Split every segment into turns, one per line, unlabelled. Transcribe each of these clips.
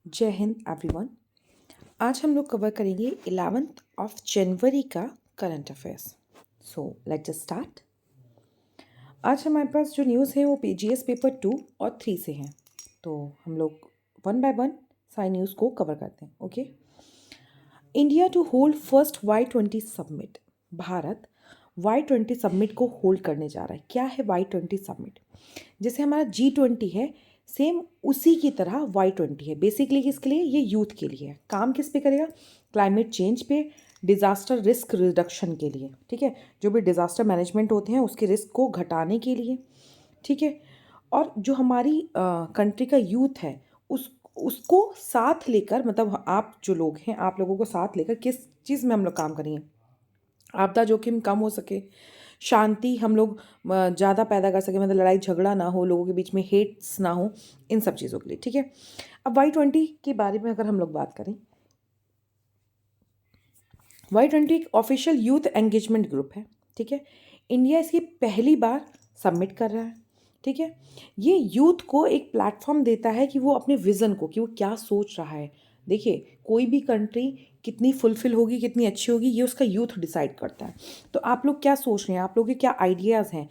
जय हिंद एवरीवन। आज हम लोग कवर करेंगे 11th ऑफ जनवरी का current affairs. So let's just start. आज हमारे पास जो न्यूज़ है वो जीएस पेपर 2 और 3 से हैं, तो हम लोग वन बाय वन सारी न्यूज़ को कवर करते हैं। Okay. India to hold first Y20 summit. Bharat Y20 summit को होल्ड करने जा रहा है। क्या है Y20 समिट? जैसे हमारा G20 है, सेम उसी की तरह Y20 है। बेसिकली किसके लिए? ये यूथ के लिए है। काम किस पे करेगा? क्लाइमेट चेंज पे, डिज़ास्टर रिस्क रिडक्शन के लिए। ठीक है, जो भी डिज़ास्टर मैनेजमेंट होते हैं उसके रिस्क को घटाने के लिए। ठीक है, और जो हमारी कंट्री का यूथ है उसको साथ लेकर, मतलब आप जो लोग हैं आप लोगों को साथ लेकर किस चीज़ में हम लोग काम करेंगे? आपदा जोखिम कम हो सके, शांति हम लोग ज़्यादा पैदा कर सकें, मतलब लड़ाई झगड़ा ना हो, लोगों के बीच में हेट्स ना हो, इन सब चीज़ों के लिए। ठीक है, अब Y20 के बारे में अगर हम लोग बात करें, Y20 एक ऑफिशियल यूथ एंगेजमेंट ग्रुप है। ठीक है, इंडिया इसकी पहली बार सबमिट कर रहा है। ठीक है, ये यूथ को एक प्लेटफॉर्म देता है कि वो अपने विज़न को, कि वो क्या सोच रहा है। देखिए, कोई भी कंट्री कितनी फुलफिल होगी, कितनी अच्छी होगी, ये उसका यूथ डिसाइड करता है। तो आप लोग क्या सोच रहे हैं, आप लोग के क्या आइडियाज़ हैं,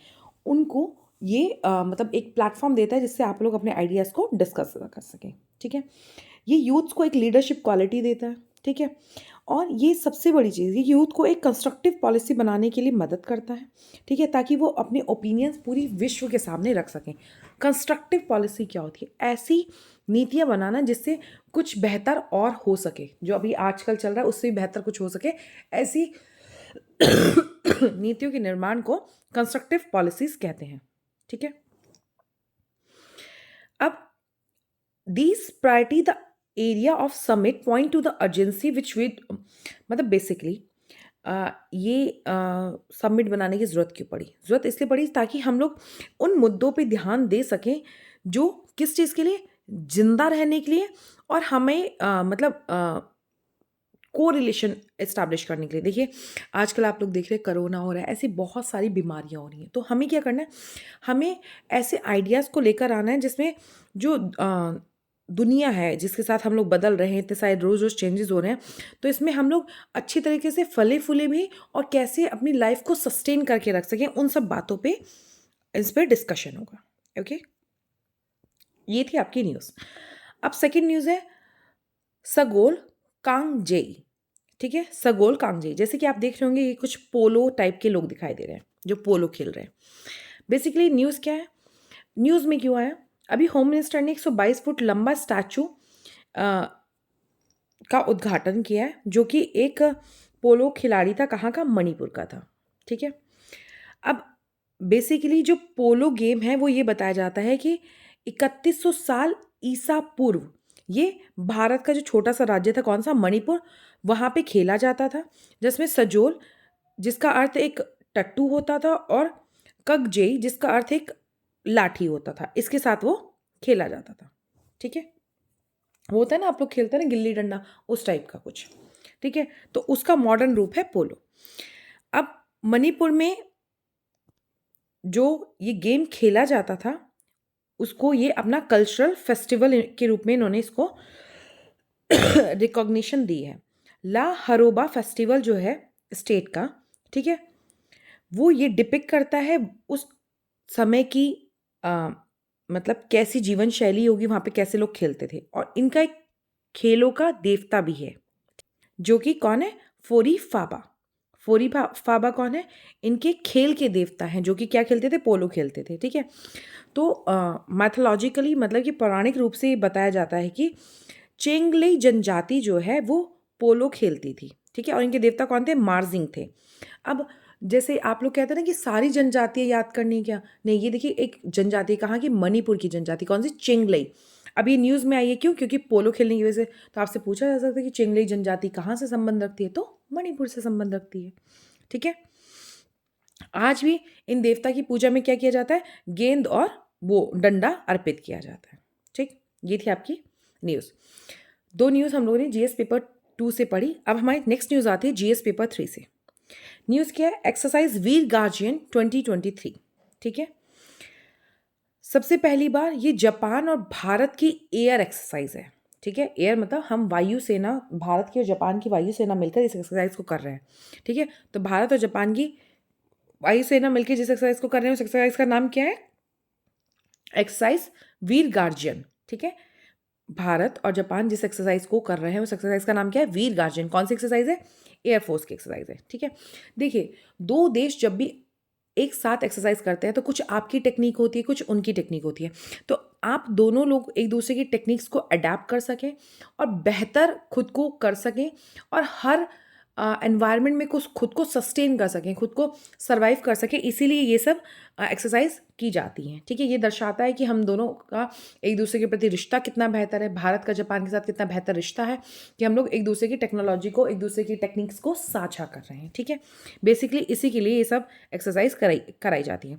उनको ये मतलब एक प्लेटफॉर्म देता है जिससे आप लोग अपने आइडियाज़ को डिस्कस कर सकें। ठीक है, ये यूथ्स को एक लीडरशिप क्वालिटी देता है। ठीक है, और ये सबसे बड़ी चीज़, ये यूथ को एक कंस्ट्रक्टिव पॉलिसी बनाने के लिए मदद करता है। ठीक है, ताकि वो अपने ओपिनियंस पूरी विश्व के सामने रख सकें। कंस्ट्रक्टिव पॉलिसी क्या होती है? ऐसी नीतियाँ बनाना जिससे कुछ बेहतर और हो सके, जो अभी आजकल चल रहा है उससे भी बेहतर कुछ हो सके, ऐसी नीतियों के निर्माण को कंस्ट्रक्टिव पॉलिसीज कहते हैं। ठीक है, अब these priority the area of summit point to the urgency which we, मतलब बेसिकली ये समिट बनाने की ज़रूरत क्यों पड़ी? ज़रूरत इसलिए पड़ी ताकि हम लोग उन मुद्दों पे ध्यान दे सकें जो किस चीज़ के लिए? जिंदा रहने के लिए, और हमें मतलब को रिलेशन इस्टेब्लिश करने के लिए। देखिए, आजकल आप लोग देख रहे हैं कोरोना हो रहा है, ऐसी बहुत सारी बीमारियां हो रही हैं। तो हमें क्या करना है? हमें ऐसे आइडियाज़ को लेकर आना है जिसमें जो दुनिया है जिसके साथ हम लोग बदल रहे हैं, इतने सारे रोज़ रोज़ चेंजेस हो रहे हैं, तो इसमें हम लोग अच्छी तरीके से फले फूले भी और कैसे अपनी लाइफ को सस्टेन करके रख सकें, उन सब बातों पे इस पर डिस्कशन होगा। ओके, ये थी आपकी न्यूज़। अब सेकंड न्यूज़ है सगोल कांगजेई। ठीक है, सगोल कांगजेई, जैसे कि आप देख रहे होंगे ये कुछ पोलो टाइप के लोग दिखाई दे रहे हैं जो पोलो खेल रहे हैं। बेसिकली न्यूज़ क्या है? न्यूज़ में क्यों आया? अभी होम मिनिस्टर ने 122 फुट लंबा स्टैचू का उद्घाटन किया है, जो कि एक पोलो खिलाड़ी था। कहाँ का? मणिपुर का था। ठीक है, अब बेसिकली जो पोलो गेम है वो ये बताया जाता है कि 3100 साल ईसा पूर्व ये भारत का जो छोटा सा राज्य था, कौन सा? मणिपुर, वहाँ पे खेला जाता था। जिसमें सजोल, जिसका अर्थ एक टट्टू होता था, और कगजेई, जिसका अर्थ एक लाठी होता था, इसके साथ वो खेला जाता था। ठीक है, वो होता है ना, आप लोग खेलते हैं ना गिल्ली डंडा, उस टाइप का कुछ। ठीक है, तो उसका मॉडर्न रूप है पोलो। अब मणिपुर में जो ये गेम खेला जाता था उसको ये अपना कल्चरल फेस्टिवल के रूप में इन्होंने इसको रिकॉग्निशन दी है। ला हरोबा फेस्टिवल जो है स्टेट का, ठीक है, वो ये डिपिक्ट करता है उस समय की मतलब कैसी जीवन शैली होगी वहाँ पे, कैसे लोग खेलते थे। और इनका एक खेलों का देवता भी है, जो कि कौन है? फोरी फाबा। फोरी फाबा कौन है? इनके खेल के देवता हैं, जो कि क्या खेलते थे? पोलो खेलते थे। ठीक है, तो मैथोलॉजिकली, मतलब कि पौराणिक रूप से ये बताया जाता है कि चेंगलेई जनजाति जो है वो पोलो खेलती थी। ठीक है, और इनके देवता कौन थे? मार्जिंग थे। अब जैसे आप लोग कहते हैं ना कि सारी जनजातियाँ याद करनी, क्या नहीं, ये देखिए एक जनजाति, कहाँ की? मणिपुर की जनजाति। कौन सी? चेंगलेई। अब ये न्यूज़ में आई है क्यों? क्योंकि पोलो खेलने की वजह से। तो आपसे पूछा जा सकता है कि चेंगलेई जनजाति कहाँ से संबंध रखती है? तो मणिपुर से संबंध रखती है। ठीक है, आज भी इन देवता की पूजा में क्या किया जाता है? गेंद और वो डंडा अर्पित किया जाता है। ठीक, ये थी आपकी न्यूज़। दो न्यूज़ हम लोगों ने जीएस पेपर 2 से पढ़ी। अब हमारी नेक्स्ट न्यूज़ आती है जीएस पेपर 3 से। न्यूज़ क्या है? एक्सरसाइज वीर गार्जियन 2023। ठीक है, सबसे पहली बार ये जापान और भारत की एयर एक्सरसाइज है। ठीक ठीक है। एयर मतलब हम वायुसेना, भारत की और जापान की वायुसेना मिलकर इस एक्सरसाइज को कर रहे हैं, ठीक है। तो भारत और जापान की वायुसेना मिलकर जिस एक्सरसाइज को कर रहे हैं उस एक्सरसाइज का नाम क्या है? एक्सरसाइज वीर गार्जियन, ठीक है। भारत और जापान जिस एक्सरसाइज को कर रहे हैं उस एक्सरसाइज का नाम क्या है? वीर गार्जियन। कौन सी एक्सरसाइज है? एयरफोर्स की एक्सरसाइज है, ठीक है। देखिए, दो देश जब भी एक साथ एक्सरसाइज करते हैं तो कुछ आपकी टेक्निक होती है, कुछ उनकी टेक्निक होती है। तो आप दोनों लोग एक दूसरे की टेक्निक्स को अडेप्ट कर सकें और बेहतर खुद को कर सकें और हर एनवायरनमेंट में कुछ खुद को सस्टेन कर सकें, खुद को सर्वाइव कर सकें, इसीलिए ये सब एक्सरसाइज की जाती हैं, ठीक है। ये दर्शाता है कि हम दोनों का एक दूसरे के प्रति रिश्ता कितना बेहतर है, भारत का जापान के साथ कितना बेहतर रिश्ता है कि हम लोग एक दूसरे की टेक्नोलॉजी को, एक दूसरे की टेक्निक्स को साझा कर रहे हैं, ठीक है। बेसिकली इसी के लिए ये सब एक्सरसाइज कराई जाती है।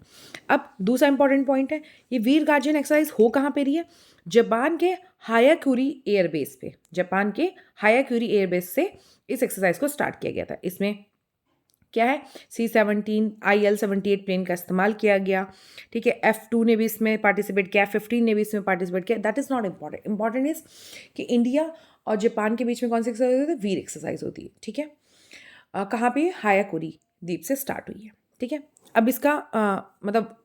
अब दूसरा इंपॉर्टेंट पॉइंट है, ये वीर गार्जियन एक्सरसाइज हो कहाँ पे रही है? जापान के हायाक्यूरी एयरबेस पे, जापान के हायाक्यूरी एयरबेस से इस एक्सरसाइज को स्टार्ट किया गया था। इसमें क्या है? C-17 IL-78 प्लेन का इस्तेमाल किया गया, ठीक है। F-2 ने भी इसमें पार्टिसिपेट किया, F-15 ने भी इसमें पार्टिसिपेट किया। That is not important, important is कि इंडिया और जापान के बीच में कौन सी एक्सरसाइज होती है? वीर एक्सरसाइज होती है, ठीक है। कहाँ पे? हायाकुरी द्वीप से स्टार्ट हुई है, ठीक है। अब इसका मतलब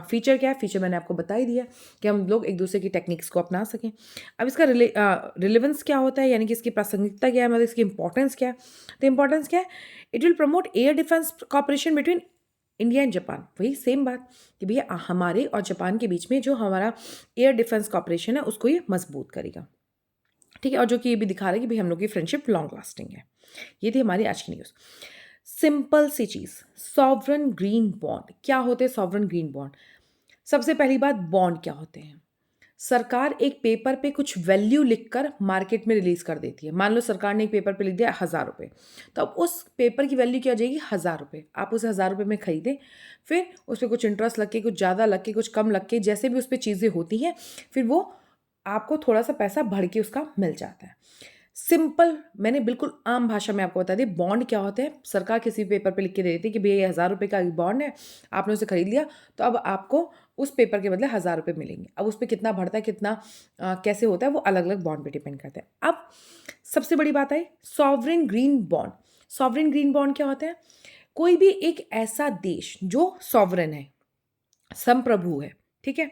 फीचर क्या है? फीचर मैंने आपको बता ही दिया कि हम लोग एक दूसरे की टेक्निक्स को अपना सकें। अब इसका रिलेवेंस क्या होता है, यानी कि इसकी प्रासंगिकता क्या है, मतलब इसकी इंपॉर्टेंस क्या है? तो इंपॉर्टेंस क्या है? It will promote air defence cooperation between India and Japan. वही सेम बात कि भैया हमारे और जापान के बीच में जो हमारा एयर डिफेंस कॉपरेशन है उसको ये मजबूत करेगा, ठीक है। और जो कि ये भी दिखा रहा है कि भाई हम लोग की फ्रेंडशिप लॉन्ग लास्टिंग है। ये थी हमारी आज की न्यूज़। सिंपल सी चीज़, सॉवरन ग्रीन बॉन्ड क्या होते हैं? सॉवरन ग्रीन बॉन्ड, सबसे पहली बात, बॉन्ड क्या होते हैं? सरकार एक पेपर पे कुछ वैल्यू लिखकर मार्केट में रिलीज कर देती है। मान लो सरकार ने एक पेपर पे लिख दिया 1,000 रुपये, तो अब उस पेपर की वैल्यू क्या हो जाएगी? 1,000 रुपये। आप उसे 1,000 रुपये में खरीदें, फिर उस पर कुछ इंटरेस्ट लग के, कुछ ज़्यादा लग के, कुछ कम लग के, जैसे भी उस पर चीज़ें होती हैं, फिर वो आपको थोड़ा सा पैसा बढ़ के उसका मिल जाता है। सिंपल, मैंने बिल्कुल आम भाषा में आपको बता दी, बॉन्ड क्या होते हैं? सरकार किसी पेपर पे लिख के दे देती है कि भैया ये 1,000 रुपये का एक बॉन्ड है, आपने उसे खरीद लिया, तो अब आपको उस पेपर के बदले 1,000 रुपये मिलेंगे। अब उस पर कितना बढ़ता है, कितना कैसे होता है, वो अलग अलग बॉन्ड पे डिपेंड करता है। अब सबसे बड़ी बात आई, sovereign green bond. Sovereign green bond क्या होता है? कोई भी एक ऐसा देश जो सॉवरेन है, संप्रभु है, ठीक है,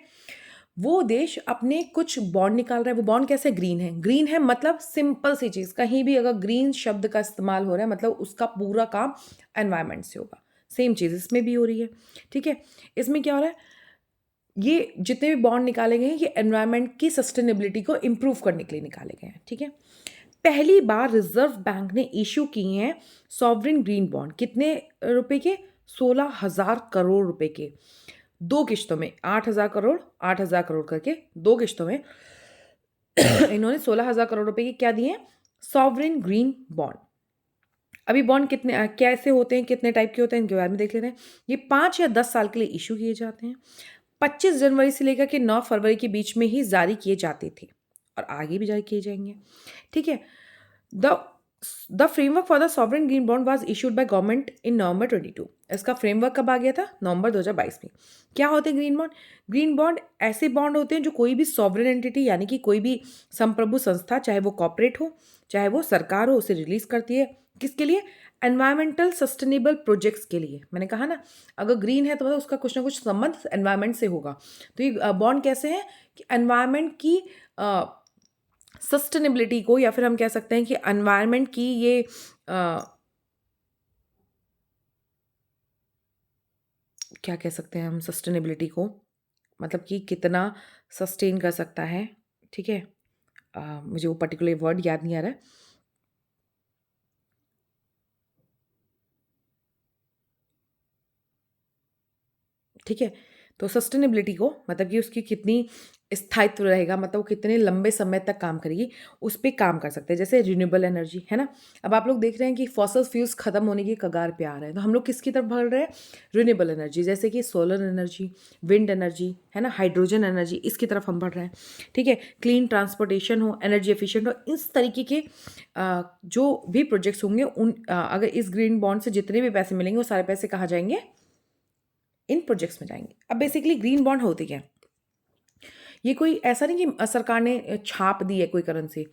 वो देश अपने कुछ बॉन्ड निकाल रहा है। वो बॉन्ड कैसे? ग्रीन है। ग्रीन है मतलब सिंपल सी चीज़, कहीं भी अगर ग्रीन शब्द का इस्तेमाल हो रहा है मतलब उसका पूरा काम एनवायरनमेंट से होगा। सेम चीज़ इसमें भी हो रही है, ठीक है। इसमें क्या हो रहा है? ये जितने भी बॉन्ड निकाले गए हैं ये एनवायरनमेंट की सस्टेनेबिलिटी को इम्प्रूव करने के लिए निकाले गए हैं, ठीक है। पहली बार रिजर्व बैंक ने इशू किए हैं सॉवरेन ग्रीन बॉन्ड। कितने रुपए के? 16,000 करोड़ रुपए के, दो किश्तों में, 8,000 करोड़ 8,000 करोड़ करके दो किश्तों में इन्होंने 16,000 करोड़ रुपए के क्या दिए हैं? Sovereign green bond. अभी बॉन्ड कितने कैसे होते हैं, कितने टाइप के होते हैं, इनके बारे में देख लेते हैं। ये 5 या 10 साल के लिए इशू किए जाते हैं। 25 जनवरी से लेकर के 9 फरवरी के बीच में ही जारी किए जाते थे और आगे भी जारी किए जाएंगे, ठीक है। The the framework for the sovereign green bond was issued by government in November 22। इसका फ्रेमवर्क कब आ गया था? नवंबर 2022 में। क्या होते हैं ग्रीन बॉन्ड? ग्रीन बॉन्ड ऐसे बॉन्ड होते हैं जो कोई भी सॉवरेन एंटिटी यानी कि कोई भी संप्रभु संस्था, चाहे वो कॉर्पोरेट हो चाहे वो सरकार हो, उसे रिलीज करती है। किसके लिए? एनवायरमेंटल सस्टेनेबल प्रोजेक्ट्स के लिए। मैंने कहा ना, अगर ग्रीन है तो मतलब उसका कुछ ना कुछ संबंध एनवायरमेंट से होगा। तो ये बॉन्ड कैसे हैं कि एनवायरमेंट की सस्टेनेबिलिटी को, या फिर हम कह सकते हैं कि एनवायरनमेंट की ये क्या कह सकते हैं हम सस्टेनेबिलिटी को, मतलब कि कितना सस्टेन कर सकता है, ठीक है। मुझे वो पर्टिकुलर वर्ड याद नहीं आ रहा है। ठीक है, तो सस्टेनेबिलिटी को मतलब कि उसकी कितनी स्थायित्व रहेगा, मतलब वो कितने लंबे समय तक काम करेगी, उस पे काम कर सकते हैं। जैसे रिन्यूएबल एनर्जी है ना, अब आप लोग देख रहे हैं कि फॉसल फ्यूल्स खत्म होने की कगार पे आ रहे हैं, तो हम लोग किसकी तरफ बढ़ रहे हैं? रिन्यूएबल एनर्जी, जैसे कि सोलर एनर्जी, विंड एनर्जी है ना, हाइड्रोजन एनर्जी, इसकी तरफ हम बढ़ रहे हैं, ठीक है। क्लीन ट्रांसपोर्टेशन हो, एनर्जी एफिशिएंट हो, इस तरीके के जो भी प्रोजेक्ट्स होंगे अगर इस ग्रीन बॉन्ड से जितने भी पैसे मिलेंगे वो सारे पैसे कहाँ जाएंगे? इन प्रोजेक्ट्स में जाएंगे। अब बेसिकली ग्रीन बॉन्ड होते क्या है? ये कोई ऐसा नहीं कि सरकार ने छाप दी है कोई करेंसी।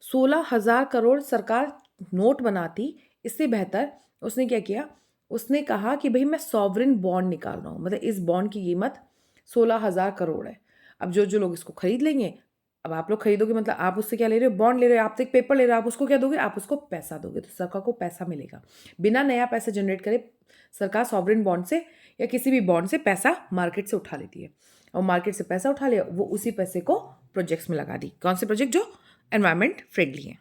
16,000 करोड़ सरकार नोट बनाती, इससे बेहतर उसने क्या किया, उसने कहा कि भई मैं सॉवरेन बॉन्ड निकाल रहा हूँ, मतलब इस बॉन्ड की कीमत 16,000 करोड़ है। अब जो लोग इसको खरीद लेंगे, अब आप लोग खरीदोगे मतलब आप उससे क्या ले रहे हो? बॉन्ड ले रहे हो, आप तो एक पेपर ले रहे हो, आप उसको क्या दोगे? आप उसको पैसा दोगे, तो सरकार को पैसा मिलेगा। बिना नया पैसा जनरेट करे सरकार सॉवरेन बॉन्ड से या किसी भी बॉन्ड से पैसा मार्केट से उठा लेती है, और मार्केट से पैसा उठा लिया, वो उसी पैसे को प्रोजेक्ट्स में लगा दी। कौन से प्रोजेक्ट? जो एनवायरमेंट फ्रेंडली हैं।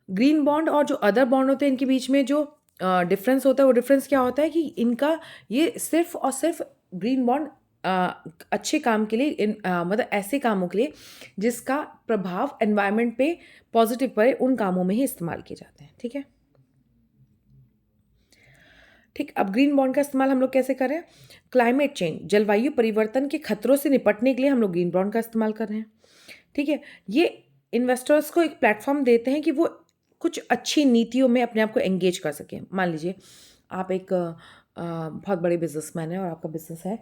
ग्रीन बॉन्ड और जो अदर बॉन्ड होते हैं, इनके बीच में जो डिफरेंस होता है, वो डिफरेंस क्या होता है कि इनका ये सिर्फ और सिर्फ ग्रीन बॉन्ड अच्छे काम के लिए, मतलब ऐसे कामों के लिए जिसका प्रभाव एनवायरनमेंट पे पॉजिटिव पड़े, उन कामों में ही इस्तेमाल किए जाते हैं। ठीक है, ठीक। अब ग्रीन बॉन्ड का इस्तेमाल हम लोग कैसे करें? क्लाइमेट चेंज, जलवायु परिवर्तन के खतरों से निपटने के लिए हम लोग ग्रीन बॉन्ड का इस्तेमाल कर रहे हैं। ठीक है, ये इन्वेस्टर्स को एक प्लेटफॉर्म देते हैं कि वो कुछ अच्छी नीतियों में अपने आप को एंगेज कर सकें। मान लीजिए आप एक बहुत बड़े बिजनेसमैन हैं और आपका बिजनेस है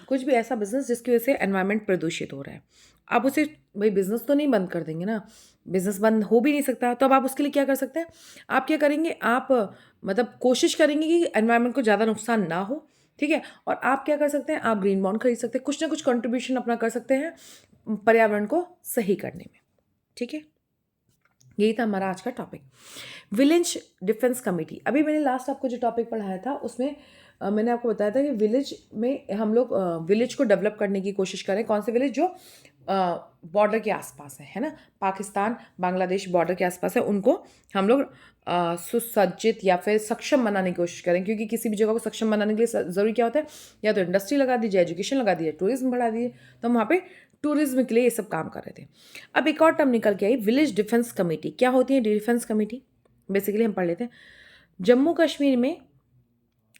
कुछ भी ऐसा बिजनेस जिसकी वजह से एनवायरनमेंट प्रदूषित हो रहा है। आप उसे, भाई बिजनेस तो नहीं बंद कर देंगे ना, बिजनेस बंद हो भी नहीं सकता, तो अब आप उसके लिए क्या कर सकते हैं? आप क्या करेंगे? आप मतलब कोशिश करेंगे कि एनवायरनमेंट को ज़्यादा नुकसान ना हो। ठीक है, और आप क्या कर सकते हैं? आप ग्रीन बॉन्ड खरीद सकते हैं, कुछ ना कुछ कंट्रीब्यूशन अपना कर सकते हैं पर्यावरण को सही करने में। ठीक है, यही था हमारा आज का टॉपिक, विलेज डिफेंस कमेटी। अभी मैंने लास्ट आपको जो टॉपिक पढ़ाया था उसमें मैंने आपको बताया था कि विलेज में हम लोग विलेज को डेवलप करने की कोशिश करें। कौन से विलेज? जो बॉर्डर के आसपास है ना, पाकिस्तान बांग्लादेश बॉर्डर के आसपास है, उनको हम लोग सुसज्जित या फिर सक्षम बनाने की कोशिश करें, क्योंकि किसी भी जगह को सक्षम बनाने के लिए ज़रूरी क्या होता है? या तो इंडस्ट्री लगा दीजिए, एजुकेशन लगा दीजिए, टूरिज्म बढ़ा दीजिए। तो हम वहाँ पे टूरिज्म के लिए ये सब काम कर रहे थे। अब एक और टर्म निकल के आई, विलेज डिफेंस कमेटी। क्या होती है डिफेंस कमेटी? बेसिकली हम पढ़ लेते हैं। जम्मू कश्मीर में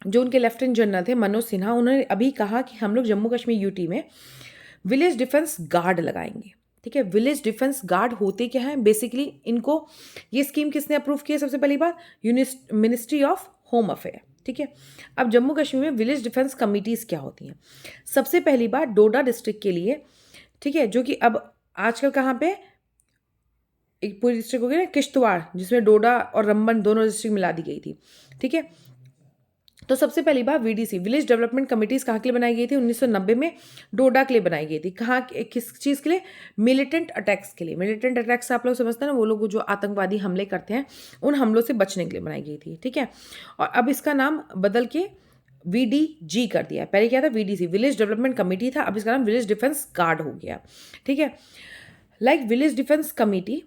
जो उनके लेफ्टिनेंट जनरल थे मनोज सिन्हा, उन्होंने अभी कहा कि हम लोग जम्मू कश्मीर यूटी में विलेज डिफेंस गार्ड लगाएंगे। ठीक है, विलेज डिफेंस गार्ड होते क्या हैं? बेसिकली इनको, ये स्कीम किसने अप्रूव की है? सबसे पहली बात मिनिस्ट्री ऑफ होम अफेयर। ठीक है, अब जम्मू कश्मीर में विलेज डिफेंस कमिटीज़ क्या होती हैं? सबसे पहली बात डोडा डिस्ट्रिक्ट के लिए, ठीक है, जो कि अब आजकल कहाँ पे एक पूरी डिस्ट्रिक्ट हो गई ना, किश्तवाड़, जिसमें डोडा और रंबन दोनों डिस्ट्रिक्ट मिला दी गई थी। ठीक है, तो सबसे पहली बार वीडीसी, विलेज डेवलपमेंट कमिटीज़ कहाँ के लिए बनाई गई थी? 1990 में डोडा के लिए बनाई गई थी। कहाँ, किस चीज़ के लिए? मिलिटेंट अटैक्स के लिए। मिलिटेंट अटैक्स आप लोग समझते हैं ना, वो लोग जो आतंकवादी हमले करते हैं, उन हमलों से बचने के लिए बनाई गई थी। ठीक है, और अब इसका नाम बदल के VDG कर दिया है। पहले क्या था? VDC, विलेज डेवलपमेंट कमेटी था, अब इसका नाम विलेज डिफेंस गार्ड हो गया। ठीक है, like village defence committee,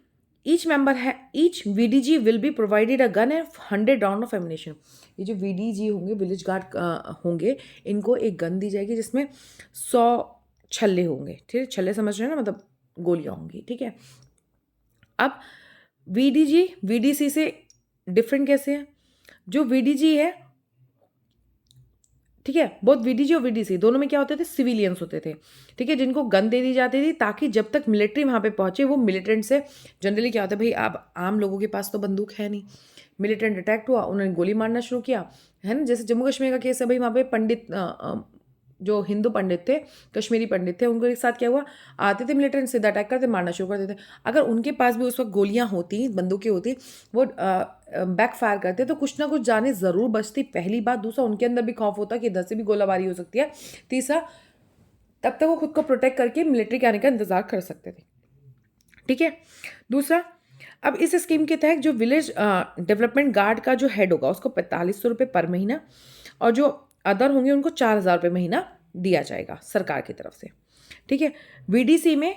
each VDG will be provided a gun and 100 round of ammunition. ये जो VDG होंगे, विलेज गार्ड होंगे, इनको एक गन दी जाएगी जिसमें 100 छल्ले होंगे। ठीक है, छल्ले समझ रहे हैं ना, मतलब गोलियां होंगी। ठीक है, अब VDG VDC से डिफरेंट कैसे है? जो VDG है, ठीक है, बोथ VDG और VDC दोनों में क्या होते थे? सिविलियंस होते थे। ठीक है, जिनको गन दे दी जाती थी ताकि जब तक मिलिट्री वहाँ पे पहुँचे, वो मिलिटेंट से, जनरली क्या होता है भाई, आप आम लोगों के पास तो बंदूक है नहीं, मिलिटेंट अटैक हुआ, उन्होंने गोली मारना शुरू किया, है ना। जैसे जम्मू कश्मीर का केस है भाई, वहाँ पे पंडित जो हिंदू पंडित थे, कश्मीरी पंडित थे, उनको एक साथ क्या हुआ, आते थे मिलिटेंट, सीधा अटैक करते, मारना शुरू कर देते। अगर उनके पास भी उस वक्त गोलियां होती, बंदूकें होती, वो बैक फायर करते, तो कुछ ना कुछ जाने ज़रूर बचती, पहली बात। दूसरा, उनके अंदर भी खौफ होता कि इधर से भी गोलाबारी हो सकती है। तीसरा, तब तक वो खुद को प्रोटेक्ट करके मिलिट्री के आने का इंतजार कर सकते थे। ठीक है, दूसरा, अब इस स्कीम के तहत जो विलेज डेवलपमेंट गार्ड का जो हेड होगा, उसको 4500 रुपये पर महीना, और जो अदर होंगे उनको 4000 रुपये महीना दिया जाएगा सरकार की तरफ से। ठीक है, VDC में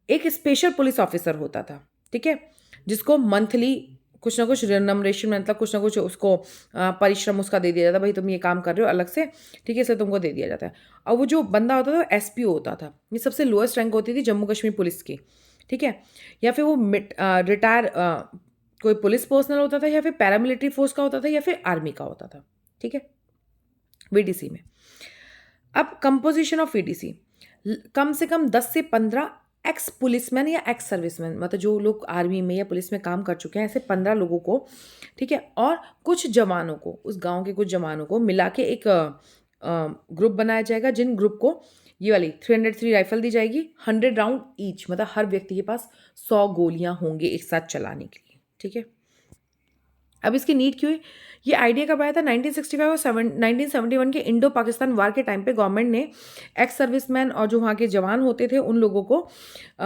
एक स्पेशल पुलिस ऑफिसर होता था। ठीक है, जिसको मंथली कुछ ना कुछ रेम्युनरेशन, मतलब कुछ ना कुछ उसको परिश्रम उसका दे दिया जाता, भाई तुम ये काम कर रहे हो अलग से, ठीक है, इसलिए तुमको दे दिया जाता है। और वो जो बंदा होता था, SPO होता था। ये सबसे लोएस्ट रैंक होती थी जम्मू कश्मीर पुलिस की। ठीक है, या फिर वो रिटायर कोई पुलिस पर्सनल होता था, या फिर पैरामिलिट्री फोर्स का होता था, या फिर आर्मी का होता था। ठीक है, VDC में। अब कंपोजिशन ऑफ VDC, कम से कम 10 से 15 एक्स पुलिसमैन या एक्स सर्विसमैन, मतलब जो लोग आर्मी में या पुलिस में काम कर चुके हैं, ऐसे 15 लोगों को, ठीक है, और कुछ जवानों को, उस गांव के कुछ जवानों को मिला के एक ग्रुप बनाया जाएगा, जिन ग्रुप को ये वाली 303 राइफल दी जाएगी, 100 राउंड ईच, मतलब हर व्यक्ति के पास 100 गोलियां होंगे एक साथ चलाने के लिए, ठीक है। अब इसकी नीड क्यों है? ये आइडिया कब आया था? 1965 और 1971 के इंडो पाकिस्तान वार के टाइम पे गवर्नमेंट ने एक्स सर्विसमैन और जो वहाँ के जवान होते थे उन लोगों को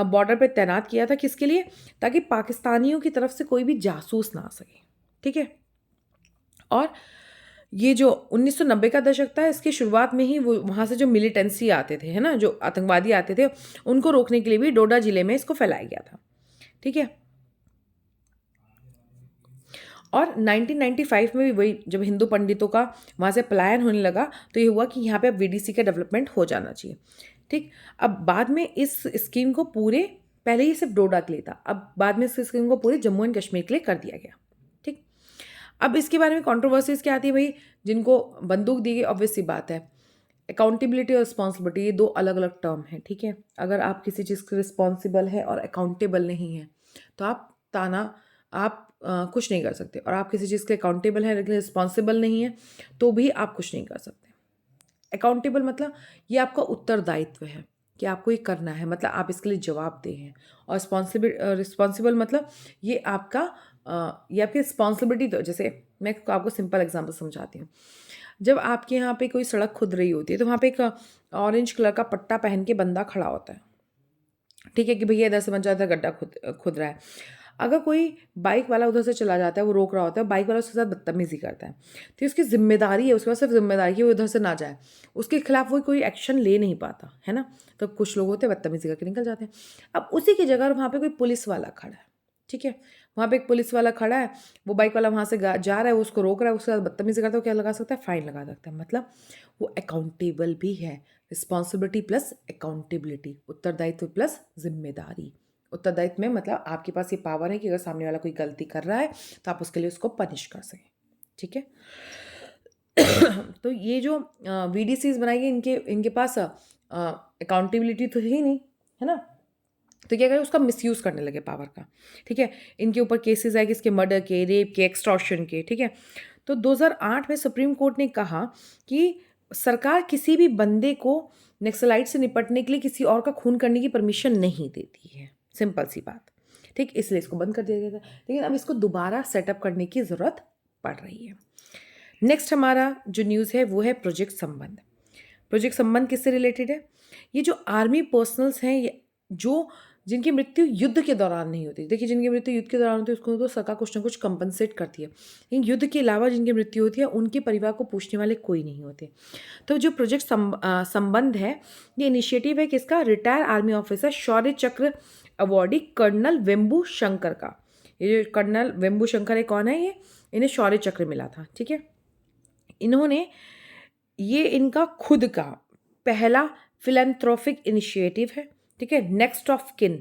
बॉर्डर पे तैनात किया था। किसके लिए? ताकि पाकिस्तानियों की तरफ से कोई भी जासूस ना आ सके, ठीक है। और ये जो 1990 का दशक था, इसकी शुरुआत में ही वो वहाँ से जो मिलिटेंसी आते थे, है ना, जो आतंकवादी आते थे, उनको रोकने के लिए भी डोडा जिले में इसको फैलाया गया था, ठीक है। और 1995 में भी वही, जब हिंदू पंडितों का वहाँ से पलायन होने लगा, तो ये हुआ कि यहाँ पे अब वीडीसी का डेवलपमेंट हो जाना चाहिए, ठीक। अब बाद में इस स्कीम को पूरे, पहले ही सिर्फ डोडा के लिए था, अब बाद में इस स्कीम को पूरे जम्मू एंड कश्मीर के लिए कर दिया गया, ठीक। अब इसके बारे में कंट्रोवर्सीज क्या आती है भाई? जिनको बंदूक दी गई, ऑब्वियस सी बात है, अकाउंटेबिलिटी और रिस्पॉन्सिबिलिटी, ये दो अलग अलग टर्म है, ठीक है। अगर आप किसी चीज़ के रिस्पॉन्सिबल है और अकाउंटेबल नहीं है, तो आप कुछ नहीं कर सकते, और आप किसी चीज़ के अकाउंटेबल है लेकिन रिस्पॉन्सिबल नहीं है, तो भी आप कुछ नहीं कर सकते। अकाउंटेबल मतलब ये आपका उत्तरदायित्व है कि आपको ये करना है, मतलब आप इसके लिए जवाबदेह हैं। और रिस्पॉन्सिबल मतलब ये आपकी रिस्पॉन्सिबिलिटी। तो जैसे मैं आपको सिंपल एग्जांपल समझाती हूँ। जब आपके यहाँ पे कोई सड़क खुद रही होती है, तो वहाँ पे एक ऑरेंज कलर का पट्टा पहन के बंदा खड़ा होता है, ठीक है, कि भैया इधर से मत जाता, गड्ढा खुद रहा है। अगर कोई बाइक वाला उधर से चला जाता है, वो रोक रहा होता है, बाइक वाला उसके साथ बदतमीजी करता है, तो उसकी जिम्मेदारी है, उसके पास सिर्फ जिम्मेदारी है वो उधर से ना जाए, उसके खिलाफ वो कोई एक्शन ले नहीं पाता है ना। तो कुछ लोग होते हैं बदतमीजी करके निकल जाते हैं। अब उसी की जगह वहाँ पे कोई पुलिस वाला खड़ा है, ठीक है, वहाँ पे एक पुलिस वाला खड़ा है, वो बाइक वाला वहाँ से जा रहा है, उसको रोक रहा है, उसके साथ बदतमीजी करता है, वो क्या लगा सकता है? फाइन लगा सकता है। मतलब वो अकाउंटेबल भी है। रिस्पॉन्सिबिलिटी प्लस अकाउंटेबिलिटी, उत्तरदायित्व प्लस जिम्मेदारी। उत्तरदायित्व में मतलब आपके पास ये पावर है कि अगर सामने वाला कोई गलती कर रहा है तो आप उसके लिए उसको पनिश कर सकें, ठीक है। तो ये जो वीडीसीज बनाई गई, इनके पास अकाउंटेबिलिटी तो ही नहीं, है ना। तो क्या करें? उसका मिसयूज़ करने लगे पावर का, ठीक है। इनके ऊपर केसेस आए कि इसके मर्डर के, रेप के, एक्सटॉर्शन के, ठीक है। तो 2008 में सुप्रीम कोर्ट ने कहा कि सरकार किसी भी बंदे को नक्सलाइट से निपटने के लिए किसी और का खून करने की परमिशन नहीं देती है, सिंपल सी बात, ठीक। इसलिए इसको बंद कर दिया गया था, लेकिन अब इसको दोबारा सेटअप करने की ज़रूरत पड़ रही है। नेक्स्ट हमारा जो न्यूज़ है वो है प्रोजेक्ट संबंध। प्रोजेक्ट संबंध किससे रिलेटेड है? ये जो आर्मी पर्सनल्स हैं, जो जिनकी मृत्यु युद्ध के दौरान नहीं होती, देखिए जिनकी मृत्यु युद्ध के दौरान होती है उसको तो सरकार कुछ ना कुछ कंपनसेट करती है, लेकिन युद्ध के अलावा जिनकी मृत्यु होती है उनके परिवार को पूछने वाले कोई नहीं होते। तो जो प्रोजेक्ट संबंध है, ये इनिशिएटिव है किसका? रिटायर आर्मी ऑफिसर शौर्य चक्र अवॉर्डी कर्नल वेम्बू शंकर का। ये जो कर्नल वेम्बू शंकर है, कौन है ये? इन्हें शौर्य चक्र मिला था, ठीक है। ये इनका खुद का पहला फिलैंथ्रोपिक इनिशिएटिव है, ठीक है। नेक्स्ट ऑफ किन,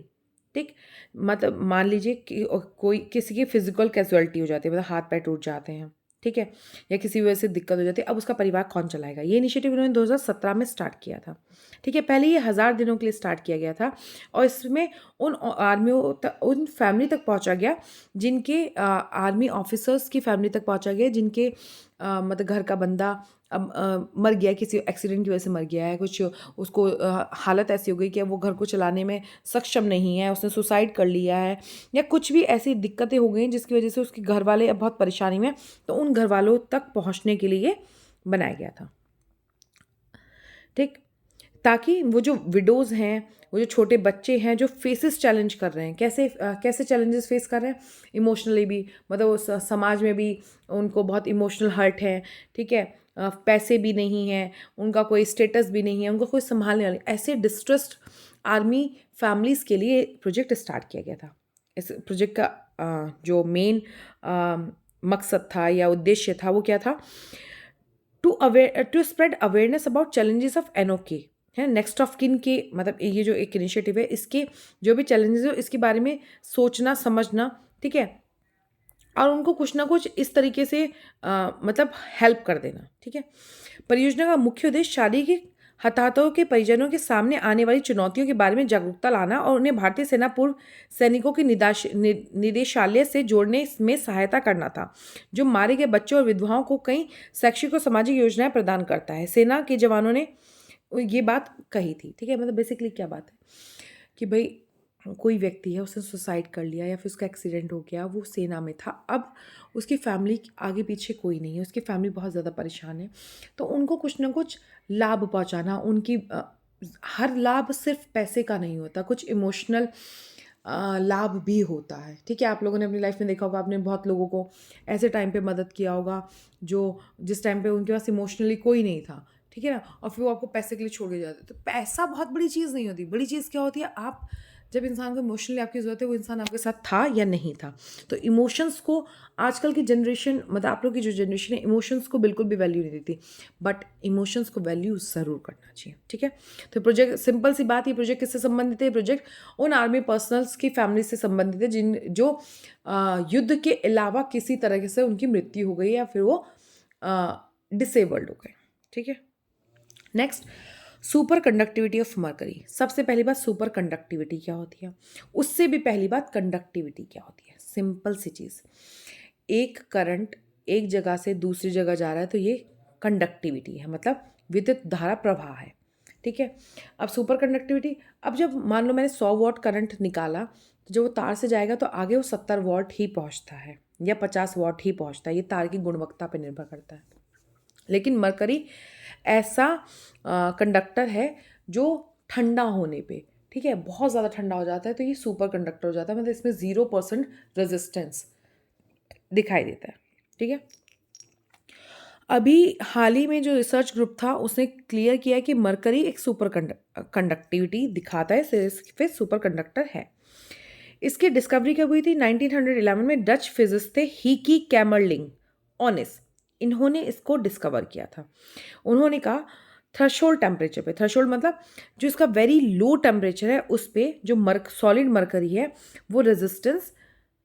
ठीक, मतलब मान लीजिए कि कोई किसी की फिजिकल कैजुअलिटी हो जाती है, मतलब हाथ पैर टूट जाते हैं, ठीक है, या किसी वजह से दिक्कत हो जाती है, अब उसका परिवार कौन चलाएगा? ये इनिशिएटिव इन्होंने 2017 में स्टार्ट किया था, ठीक है। पहले ये 1000 दिनों के लिए स्टार्ट किया गया था, और इसमें उन फैमिली तक पहुंचा गया जिनके आर्मी ऑफिसर्स की फैमिली तक पहुंचा गया जिनके मतलब घर का बंदा अब मर गया, किसी एक्सीडेंट की वजह से मर गया है, कुछ उसको हालत ऐसी हो गई कि अब वो घर को चलाने में सक्षम नहीं है, उसने सुसाइड कर लिया है, या कुछ भी ऐसी दिक्कतें हो गई जिसकी वजह से उसके घर वाले अब बहुत परेशानी में, तो उन घर वालों तक पहुंचने के लिए बनाया गया था, ठीक। ताकि वो जो विडोज़ हैं, वो जो छोटे बच्चे हैं जो फेसेस चैलेंज कर रहे हैं, कैसे चैलेंजेस फेस कर रहे हैं? इमोशनली भी, मतलब उस समाज में भी उनको बहुत इमोशनल हर्ट है, ठीक है। पैसे भी नहीं हैं, उनका कोई स्टेटस भी नहीं है, उनको कोई संभालने वाले, ऐसे डिस्ट्रेस्ड आर्मी फैमिलीज़ के लिए प्रोजेक्ट स्टार्ट किया गया था। इस प्रोजेक्ट का जो मेन मकसद था या उद्देश्य था वो क्या था? To spread awareness about challenges of NOK, है नेक्स्ट ऑफ किन के, मतलब ये जो एक इनिशिएटिव है, इसके जो भी चैलेंजेस है इसके बारे में सोचना समझना, ठीक है, और उनको कुछ ना कुछ इस तरीके से मतलब हेल्प कर देना, ठीक है। परियोजना का मुख्य उद्देश्य शारीरिक हताहतों के परिजनों के सामने आने वाली चुनौतियों के बारे में जागरूकता लाना और उन्हें भारतीय सेना पूर्व सैनिकों के निदेशालय से जोड़ने में सहायता करना था, जो मारे गए बच्चों और विधवाओं को कई शैक्षिक और सामाजिक योजनाएं प्रदान करता है। सेना के जवानों ने ये बात कही थी, ठीक है? मतलब बेसिकली क्या बात है कि भई कोई व्यक्ति है, उसने सुसाइड कर लिया या फिर उसका एक्सीडेंट हो गया, वो सेना में था। अब उसकी फैमिली आगे पीछे कोई नहीं है, उसकी फैमिली बहुत ज़्यादा परेशान है। तो उनको कुछ ना कुछ लाभ पहुँचाना, उनकी हर लाभ सिर्फ़ पैसे का नहीं होता, कुछ इमोशनल लाभ भी होता है, ठीक है? आप लोगों ने अपनी लाइफ़ में देखा होगा, आपने बहुत लोगों को ऐसे टाइम पे मदद किया होगा, जो जिस टाइम पे उनके पास इमोशनली कोई नहीं था, ठीक है ना? और फिर वो आपको पैसे के लिए छोड़ के जाते। तो पैसा बहुत बड़ी चीज़ नहीं होती, बड़ी चीज़ क्या होती है, आप जब इंसान को इमोशनली आपकी ज़रूरत है, वो इंसान आपके साथ था या नहीं था। तो इमोशंस को आजकल की जनरेशन, मतलब आप लोग की जो जनरेशन है, इमोशंस को बिल्कुल भी वैल्यू नहीं देती, बट इमोशंस को वैल्यू ज़रूर करना चाहिए, ठीक है? तो प्रोजेक्ट, सिंपल सी बात, ये प्रोजेक्ट किससे संबंधित है? ये प्रोजेक्ट उन आर्मी पर्सनल्स की फैमिली से संबंधित है जो युद्ध के अलावा किसी तरह से उनकी मृत्यु हो गई या फिर वो डिसेबल्ड हो गए, ठीक है? Next, super conductivity of mercury. सबसे पहली बात, सुपर कंडक्टिविटी क्या होती है? उससे भी पहली बात, कंडक्टिविटी क्या होती है? सिंपल सी चीज़, एक करंट एक जगह से दूसरी जगह जा रहा है तो ये कंडक्टिविटी है, मतलब विद्युत धारा प्रवाह है, ठीक है? अब सुपर कंडक्टिविटी, अब जब मान लो मैंने 100 वॉट करंट निकाला, तो जब वो तार से जाएगा तो आगे वो 70 वॉट ही पहुंचता है या 50 वॉट ही पहुंचता है, ये तार की गुणवत्ता पर निर्भर करता है। लेकिन मरकरी ऐसा कंडक्टर है जो ठंडा होने पे, ठीक है, बहुत ज़्यादा ठंडा हो जाता है तो ये सुपर कंडक्टर हो जाता है, मतलब इसमें 0% रेजिस्टेंस दिखाई देता है, ठीक है? अभी हाल ही में जो रिसर्च ग्रुप था उसने क्लियर किया कि मरकरी एक सुपर कंडक्टिविटी दिखाता है, फिर सुपर कंडक्टर है। इसकी डिस्कवरी कब हुई थी? 1911 में डच फिजिस्ट थे हीकी कैमरलिंग ऑनिस, इन्होंने इसको डिस्कवर किया था। उन्होंने कहा थ्रेशोल्ड टेम्परेचर पे, थ्रेशोल्ड मतलब जो इसका वेरी लो टेम्परेचर है उस पे जो सॉलिड मरकरी है वो रेजिस्टेंस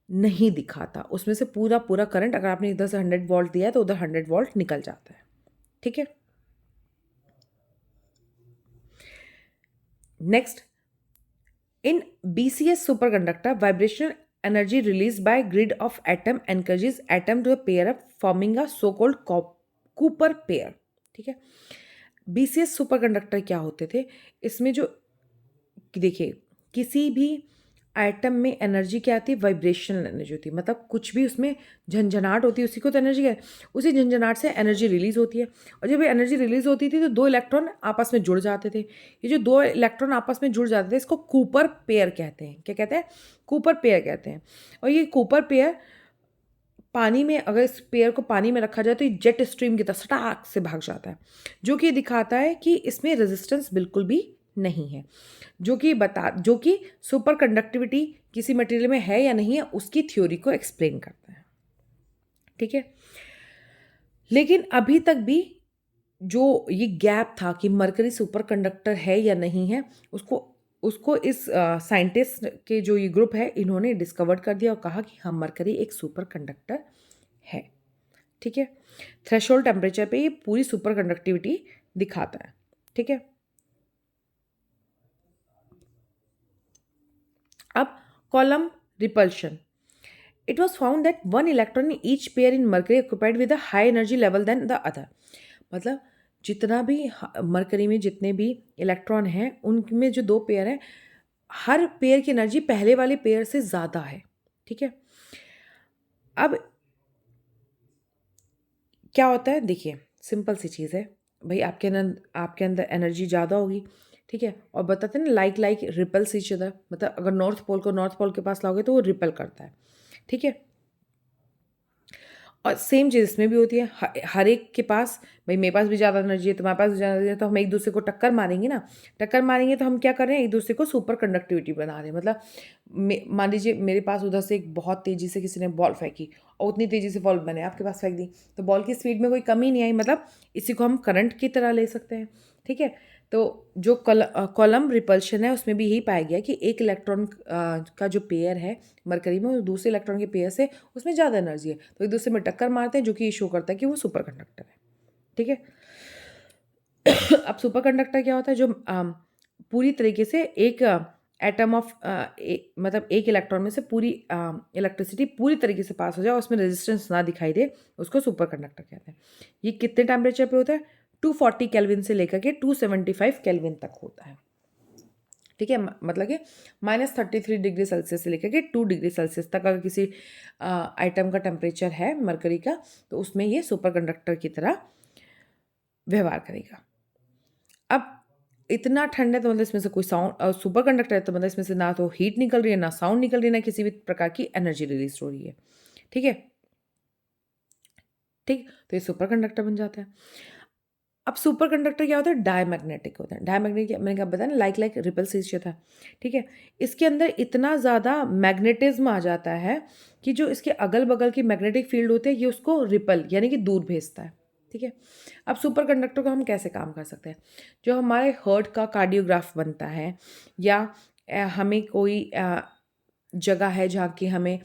नहीं दिखाता, उसमें से पूरा पूरा करंट, अगर आपने इधर से 100 वोल्ट दिया है तो उधर 100 वोल्ट निकल जाता है, ठीक है? Next, in BCS superconductor, vibrational energy released by grid of atom encourages atom to a pair up, forming a so-called Cooper pair, ठीक है? BCS सुपरकंडक्टर क्या होते थे? इसमें जो, देखिए, किसी भी एटम में एनर्जी क्या आती है? वाइब्रेशनल एनर्जी होती है, मतलब कुछ भी उसमें झंझनाहट होती है, उसी को तो एनर्जी है। उसी झंझनाहट से एनर्जी रिलीज होती है, और जब ये एनर्जी रिलीज होती थी तो दो इलेक्ट्रॉन आपस में जुड़ जाते थे। ये जो दो इलेक्ट्रॉन आपस में जुड़ जाते थे इसको कूपर पेयर कहते हैं। क्या कहते हैं? कूपर पेयर कहते हैं। और ये कूपर पेयर पानी में, अगर इस पेयर को पानी में रखा जाए तो ये जेट स्ट्रीम की तरह सटाक से भाग जाता है, जो कि दिखाता है कि इसमें रेजिस्टेंस बिल्कुल भी नहीं है, जो कि सुपर कंडक्टिविटी किसी मटेरियल में है या नहीं है उसकी थ्योरी को एक्सप्लेन करता है, ठीक है? लेकिन अभी तक भी जो ये गैप था कि मरकरी सुपर कंडक्टर है या नहीं है, उसको उसको इस साइंटिस्ट के जो ये ग्रुप है इन्होंने डिस्कवर कर दिया और कहा कि हाँ, मरकरी एक सुपर कंडक्टर है, ठीक है? थ्रेशोल्ड टेम्परेचर पे ये पूरी सुपर कंडक्टिविटी दिखाता है, ठीक है? अब column repulsion, it was found that one electron in each pair in mercury occupied with a high energy level than the other, मतलब जितना भी मरकरी में जितने भी इलेक्ट्रॉन हैं उनमें जो दो पेयर हैं, हर पेयर की एनर्जी पहले वाले पेयर से ज़्यादा है, ठीक है? अब क्या होता है? देखिए, सिंपल सी चीज़ है भाई, आपके अंदर एनर्जी ज़्यादा होगी, ठीक है? और बताते हैं ना, like like ripples each other, मतलब अगर नॉर्थ पोल को नॉर्थ पोल के पास लाओगे तो वो रिपल करता है, ठीक है? और सेम चीज़ इसमें भी होती है। हर एक के पास, भाई मेरे पास भी ज़्यादा एनर्जी है, तुम्हारे पास भी ज़्यादा एनर्जी है, तो हम एक दूसरे को टक्कर मारेंगे ना। टक्कर मारेंगे तो हम क्या कर रहे हैं? एक दूसरे को सुपर कंडक्टिविटी बना रहे हैं। मतलब मान लीजिए मेरे पास उधर से एक बहुत तेज़ी से किसी ने बॉल फेंकी और उतनी तेज़ी से बॉल मैंने आपके पास फेंक दी, तो बॉल की स्पीड में कोई कमी नहीं आई, मतलब इसी को हम करंट की तरह ले सकते हैं, ठीक है? तो जो कॉलम रिपल्शन है उसमें भी यही पाया गया कि एक इलेक्ट्रॉन का जो पेयर है मरकरी में, वो दूसरे इलेक्ट्रॉन के पेयर से उसमें ज़्यादा एनर्जी है, तो एक दूसरे में टक्कर मारते हैं, जो कि ये शो करता है कि वो सुपर कंडक्टर है, ठीक है? अब सुपर कंडक्टर क्या होता है? जो पूरी तरीके से एक एटम ऑफ मतलब एक इलेक्ट्रॉन में से पूरी इलेक्ट्रिसिटी पूरी तरीके से पास हो जाए और उसमें रेजिस्टेंस ना दिखाई दे, उसको सुपर कंडक्टर कहते हैं। ये कितने टेम्परेचर पे होता है? 240 केल्विन से लेकर के 275 केल्विन तक होता है। ठीक है, मतलब कि -33 डिग्री सेल्सियस से लेकर के 2 डिग्री सेल्सियस तक अगर किसी आइटम का टेम्परेचर है मरकरी का, तो उसमें ये सुपर कंडक्टर की तरह व्यवहार करेगा। अब इतना ठंड है तो मतलब इसमें से कोई साउंड, सुपर कंडक्टर है तो मतलब इसमें से ना तो हीट निकल रही है, ना साउंड निकल रही है, ना किसी भी प्रकार की एनर्जी रिलीज हो रही है। ठीक है, ठीक, तो ये सुपर कंडक्टर बन जाता है। अब सुपर कंडक्टर क्या होता है? डायमैग्नेटिक होता है। डायमैग्नेटिक मैंने क्या बताया ना, लाइक लाइक रिपल से था। ठीक है, इसके अंदर इतना ज़्यादा मैग्नेटिज्म आ जाता है कि जो इसके अगल बगल की मैग्नेटिक फील्ड होते हैं ये उसको रिपल यानी कि दूर भेजता है। ठीक है, अब सुपर कंडक्टर को हम कैसे काम कर सकते हैं? जो हमारे हार्ट का कार्डियोग्राफ बनता है, या हमें कोई जगह है जहाँ की हमें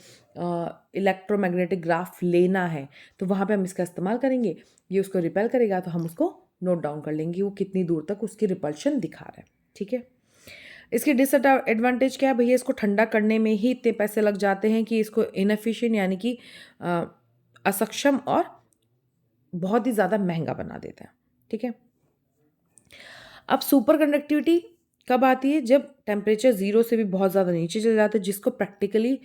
इलेक्ट्रोमैग्नेटिक ग्राफ लेना है, तो वहाँ पे हम इसका इस्तेमाल करेंगे। ये उसको रिपेल करेगा तो हम उसको नोट डाउन कर लेंगे वो कितनी दूर तक उसकी रिपल्शन दिखा रहा है। ठीक है, इसकी डिसएडवांटेज क्या है? भैया इसको ठंडा करने में ही इतने पैसे लग जाते हैं कि इसको इनएफिशिएंट यानी कि असक्षम और बहुत ही ज़्यादा महंगा बना देता है। ठीक है, अब सुपर कंडक्टिविटी कब आती है? जब टेम्परेचर ज़ीरो से भी बहुत ज़्यादा नीचे चले जाता है, जिसको प्रैक्टिकली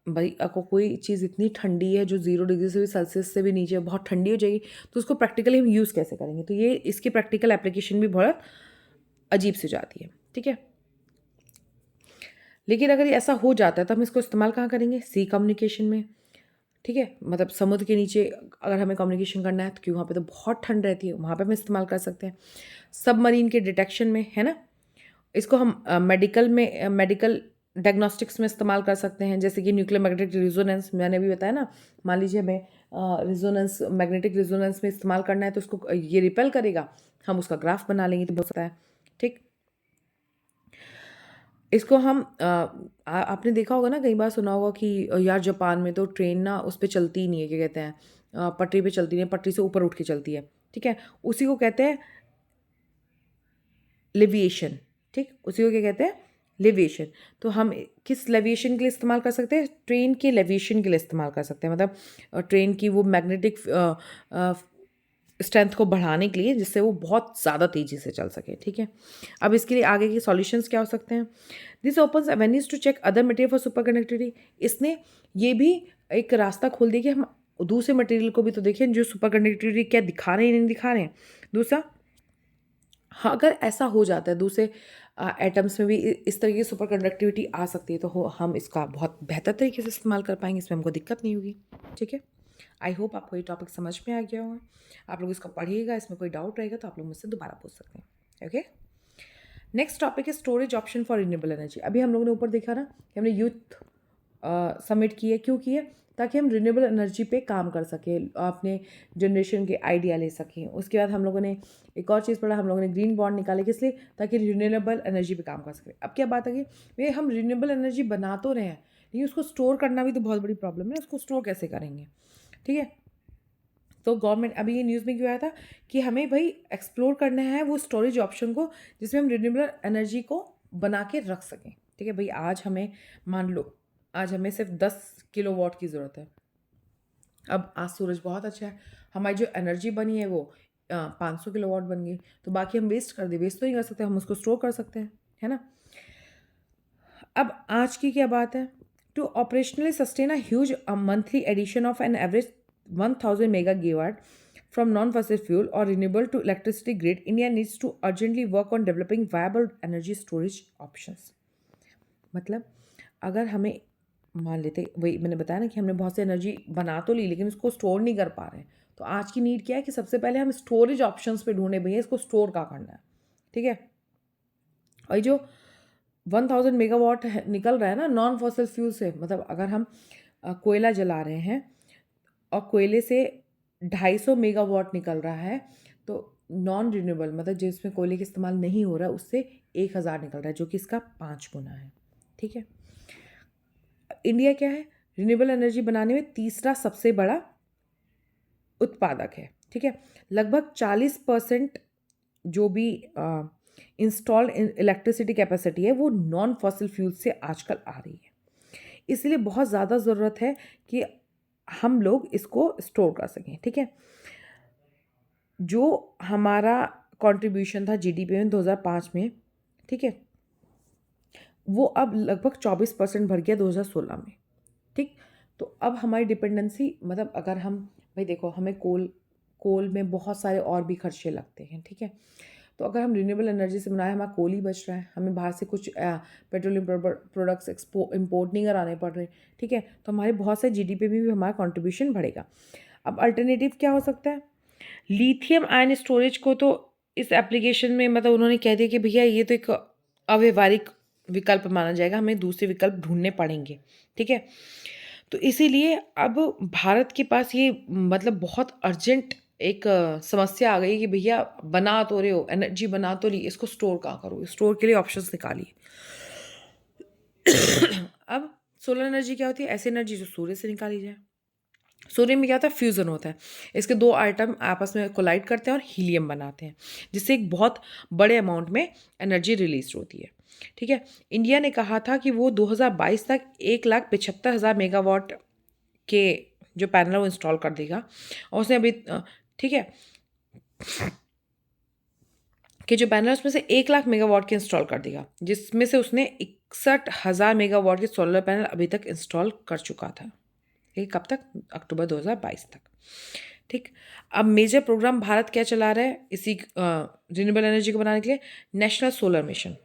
भाई अगर कोई चीज़ इतनी ठंडी है जो 0 डिग्री से भी सेल्सियस से भी नीचे बहुत ठंडी हो जाएगी, तो उसको प्रैक्टिकली हम यूज़ कैसे करेंगे? तो ये इसकी प्रैक्टिकल एप्लीकेशन भी बहुत अजीब सी जाती है। ठीक है, लेकिन अगर ये ऐसा हो जाता है तो हम इसको इस्तेमाल कहाँ करेंगे? सी कम्युनिकेशन में। ठीक है, मतलब समुद्र के नीचे अगर हमें कम्युनिकेशन करना है तो क्यों, वहाँ पे तो बहुत ठंड रहती है, वहाँ पे हम इस्तेमाल कर सकते हैं। सबमरीन के डिटेक्शन में, है ना, इसको हम मेडिकल डायग्नोस्टिक्स में इस्तेमाल कर सकते हैं, जैसे कि न्यूक्लियर मैग्नेटिक रिजोनेंस मैंने अभी बताया ना। मान लीजिए हमें रिजोनेंस मैग्नेटिक रिजोनेंस में इस्तेमाल करना है तो उसको ये रिपेल करेगा, हम उसका ग्राफ बना लेंगे तो हो सकता है। ठीक, इसको हम आपने देखा होगा ना, कई बार सुना होगा कि यार जापान में तो ट्रेन ना उस पे चलती ही नहीं है, क्या कहते हैं, पटरी पे चलती नहीं है, पटरी से ऊपर उठ के चलती है। ठीक है, उसी को कहते हैं लेविएशन। ठीक, उसी को क्या कहते हैं? लेविएशन। तो हम किस लेविएशन के लिए इस्तेमाल कर सकते हैं? ट्रेन के लेविएशन के लिए इस्तेमाल कर सकते हैं, मतलब ट्रेन की वो मैग्नेटिक स्ट्रेंथ को बढ़ाने के लिए, जिससे वो बहुत ज़्यादा तेज़ी से चल सके। ठीक है, अब इसके लिए आगे के सॉल्यूशंस क्या हो सकते हैं? This opens avenues to check other material for superconductivity. इसने ये भी एक रास्ता खोल दिया कि हम दूसरे मटेरियल को भी तो देखें जो सुपर कंडक्टिविटी क्या दिखा रहे हैं, नहीं दिखा रहे हैं। दूसरा, हाँ, अगर ऐसा हो जाता है दूसरे एटम्स में भी इस तरह की सुपर कंडक्टिविटी आ सकती है, तो हम इसका बहुत बेहतर तरीके से इस्तेमाल कर पाएंगे, इसमें हमको दिक्कत नहीं होगी। ठीक है, आई होप आपको ये टॉपिक समझ में आ गया होगा। आप लोग इसको पढ़िएगा, इसमें कोई डाउट रहेगा तो आप लोग मुझसे दोबारा पूछ सकते हैं। ओके, नेक्स्ट टॉपिक है storage option for renewable energy. अभी हम लोगों ने ऊपर देखा ना कि हमने यूथ समिट की है, क्यों की है? ताकि हम रिन्यूएबल एनर्जी पे काम कर सकें, अपने जनरेशन के आइडिया ले सकें। उसके बाद हम लोगों ने एक और चीज़ पढ़ा, हम लोगों ने ग्रीन बॉन्ड निकाले, किस लिए? ताकि रिन्यूएबल एनर्जी पे काम कर सकें। अब क्या बात है कि भाई हम रिन्यूएबल एनर्जी बना तो रहे हैं, लेकिन उसको स्टोर करना भी तो बहुत बड़ी प्रॉब्लम है। उसको स्टोर कैसे करेंगे? ठीक है, तो गवर्नमेंट अभी ये न्यूज़ में क्यों आया था कि हमें भाई एक्सप्लोर करना है वो स्टोरेज ऑप्शन को, जिसमें हम रिन्यूएबल एनर्जी को बना के रख सकें। ठीक है, भाई आज हमें, मान लो आज हमें सिर्फ 10 किलोवाट की ज़रूरत है। अब आज सूरज बहुत अच्छा है, हमारी जो एनर्जी बनी है वो 500 किलोवाट बन गई, तो बाकी हम वेस्ट कर दे, वेस्ट तो नहीं कर सकते, हम उसको स्टोर कर सकते हैं, है ना। अब आज की क्या बात है? To operationally sustain a huge monthly addition of an average 1000 megawatt from non-fossil fuel or renewable to electricity grid, India needs to urgently work on developing viable energy storage options. मतलब अगर हमें, मान लेते वही मैंने बताया ना कि हमने बहुत सी एनर्जी बना तो ली लेकिन उसको स्टोर नहीं कर पा रहे हैं, तो आज की नीड क्या है कि सबसे पहले हम स्टोरेज ऑप्शंस पे ढूंढे, भैया इसको स्टोर कहाँ करना है। ठीक है, और ये जो 1000 मेगावाट निकल रहा है ना नॉन फॉसिल फ्यूल से, मतलब अगर हम कोयला जला रहे हैं और कोयले से 250 मेगावाट निकल रहा है, तो नॉन रिन्यूएबल मतलब जिसमें कोयले का इस्तेमाल नहीं हो रहा है उससे 1000 निकल रहा है, जो कि इसका 5 गुना है। ठीक है, इंडिया क्या है? रिन्यूएबल एनर्जी बनाने में तीसरा सबसे बड़ा उत्पादक है। ठीक है, लगभग 40% जो भी इंस्टॉल्ड इलेक्ट्रिसिटी कैपेसिटी है वो नॉन फॉसिल फ्यूल से आजकल आ रही है, इसलिए बहुत ज़्यादा ज़रूरत है कि हम लोग इसको स्टोर कर सकें। ठीक है, जो हमारा कंट्रीब्यूशन था जीडीपी में 2005 में, ठीक है, वो अब लगभग 24% भर गया 2016 में। ठीक, तो अब हमारी डिपेंडेंसी, मतलब अगर हम, भाई देखो, हमें कोल कोल में बहुत सारे और भी खर्चे लगते हैं, ठीक है। तो अगर हम रिन्यूएबल एनर्जी से बनाए, हमारा कोल ही बच रहा है, हमें बाहर से कुछ पेट्रोलियम प्रोडक्ट्स इम्पोर्ट नहीं कराने पड़ रहे, ठीक है, तो हमारे बहुत से जीडीपी में भी हमारा कंट्रीब्यूशन बढ़ेगा। अब अल्टरनेटिव क्या हो सकता है? लिथियम आयन स्टोरेज को तो इस एप्लीकेशन में, मतलब उन्होंने कह दिया कि भैया ये तो एक अव्यवहारिक विकल्प माना जाएगा, हमें दूसरे विकल्प ढूंढने पड़ेंगे, ठीक है। तो इसीलिए अब भारत के पास ये, मतलब बहुत अर्जेंट एक समस्या आ गई कि भैया बना तो रहे हो, एनर्जी बना तो ली, इसको स्टोर कहाँ करो? स्टोर के लिए ऑप्शंस निकालिए। अब सोलर एनर्जी क्या होती है? ऐसी एनर्जी जो सूर्य से निकाली जाए। सूर्य में क्या होता है? फ्यूज़न होता है, इसके दो आइटम आपस में कोलाइड करते हैं और हीलियम बनाते हैं, जिससे एक बहुत बड़े अमाउंट में एनर्जी रिलीज होती है, ठीक है। इंडिया ने कहा था कि वो 2022 तक 1,75,000 मेगावाट के जो पैनल है वो इंस्टॉल कर देगा, और उसने अभी ठीक है, कि जो पैनल है उसमें से 1,00,000 मेगावाट के इंस्टॉल कर देगा, जिसमें से उसने 61,000 मेगावाट के सोलर पैनल अभी तक इंस्टॉल कर चुका था। ये कब तक? अक्टूबर 2022 तक, ठीक। अब मेजर प्रोग्राम भारत क्या चला रहा है इसी रिन्यूएबल एनर्जी को बनाने के लिए? नेशनल सोलर मिशन,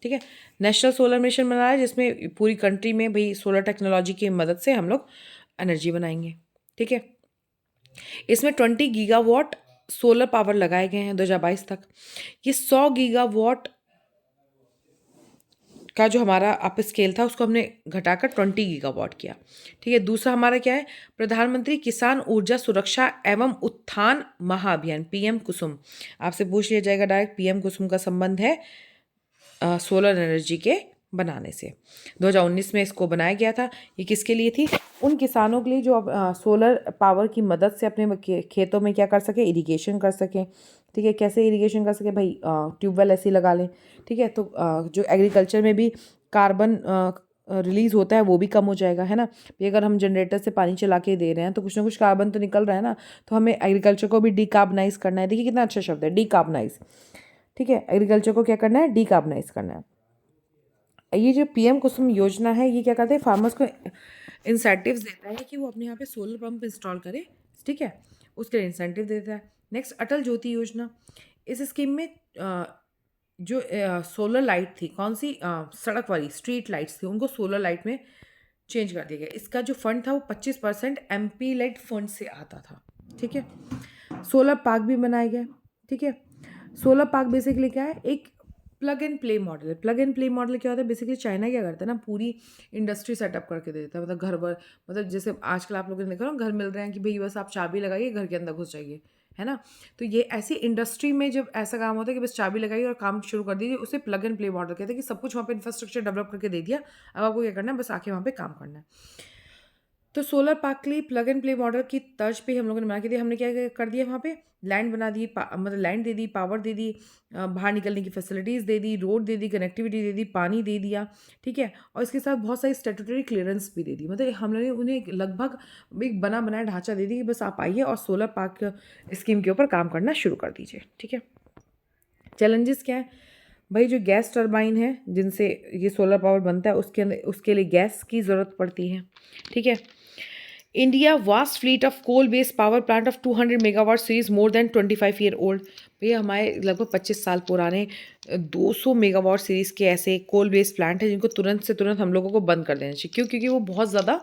ठीक है। नेशनल सोलर मिशन बना रहा है, जिसमें पूरी कंट्री में भाई सोलर टेक्नोलॉजी की मदद से हम लोग एनर्जी बनाएंगे, ठीक है। इसमें 20 गीगावाट सोलर पावर लगाए गए हैं 2022 तक। ये 100 गीगावाट का जो हमारा अप स्केल था उसको हमने घटाकर 20 गीगावाट किया, ठीक है। दूसरा हमारा क्या है? प्रधानमंत्री किसान ऊर्जा सुरक्षा एवं उत्थान महाअभियान, पीएम कुसुम। आपसे पूछ लिया जाएगा डायरेक्ट, पीएम कुसुम का संबंध है सोलर एनर्जी के बनाने से। 2019 में इसको बनाया गया था। ये किसके लिए थी? उन किसानों के लिए जो अब सोलर पावर की मदद से अपने खेतों में क्या कर सके? इरिगेशन कर सकें, ठीक है। कैसे इरिगेशन कर सके? भाई ट्यूबवेल ऐसे ही लगा लें, ठीक है। तो जो एग्रीकल्चर में भी कार्बन रिलीज होता है वो भी कम हो जाएगा, है ना। भी अगर हम जनरेटर से पानी चला के दे रहे हैं तो कुछ ना कुछ कार्बन तो निकल रहा है ना, तो हमें एग्रीकल्चर को भी डीकार्बनाइज करना है। देखिए कितना अच्छा शब्द है, डीकार्बनाइज, ठीक है। एग्रीकल्चर को क्या करना है? डीकार्बनाइज करना है। ये जो पीएम कुसुम योजना है, ये क्या करते हैं? फार्मर्स को इंसेंटिव्स देता है कि वो अपने यहाँ पे सोलर पंप इंस्टॉल करे, ठीक है, उसके लिए इंसेंटिव देता है। नेक्स्ट, अटल ज्योति योजना। इस स्कीम में जो सोलर लाइट थी, कौन सी? सड़क वाली स्ट्रीट लाइट्स थी, उनको सोलर लाइट में चेंज कर दिया गया। इसका जो फंड था वो 25% एमपी लेड फंड से आता था, ठीक है। सोलर पार्क भी बनाया गया, ठीक है। सोलर पार्क बेसिकली क्या है? एक प्लग एंड प्ले मॉडल है। प्लग एंड प्ले मॉडल क्या होता है? बेसिकली चाइना क्या करता है ना, पूरी इंडस्ट्री सेटअप करके दे देता है, मतलब घर भर, मतलब जैसे आजकल आप लोगों ने देखा ना, घर मिल रहे हैं कि भाई बस आप चाबी लगाइए, घर के अंदर घुस जाइए, है ना। तो ये ऐसी इंडस्ट्री में जब ऐसा काम होता है कि बस चाबी लगाइए और काम शुरू कर दीजिए, उसे प्लग एंड प्ले मॉडल कहते हैं, कि सब कुछ वहाँ पे इंफ्रास्ट्रक्चर डेवलप करके दे दिया, अब आपको क्या करना है? बस आके वहाँ पे काम करना है। तो सोलर पार्क के लिए प्लग एंड प्ले मॉडल की तर्ज पे हम लोगों ने बना के दिया। हमने क्या क्या कर दिया? वहाँ पे लैंड बना दी, मतलब लैंड दे दी, पावर दे दी, बाहर निकलने की फैसिलिटीज़ दे दी, रोड दे दी, कनेक्टिविटी दे दी, पानी दे दिया, ठीक है। और इसके साथ बहुत सारी स्टेटूटरी क्लियरेंस भी दे दी, मतलब हम लोगों ने उन्हें लगभग एक बना बनाया ढांचा दे दी कि बस आप आइए और सोलर पार्क स्कीम के ऊपर काम करना शुरू कर दीजिए, ठीक है। चैलेंजेस क्या है? भाई जो गैस टरबाइन है जिनसे ये सोलर पावर बनता है, उसके अंदर उसके लिए गैस की ज़रूरत पड़ती है, ठीक है। India vast fleet of coal based power plant of 200 megawatt series more than 25 year old. भैया हमारे लगभग 25 साल पुराने 200 मेगावाट सीरीज़ के ऐसे कोल बेस्ड प्लांट हैं जिनको तुरंत से तुरंत हम लोगों को बंद कर देना चाहिए। क्यों? क्योंकि वो बहुत ज़्यादा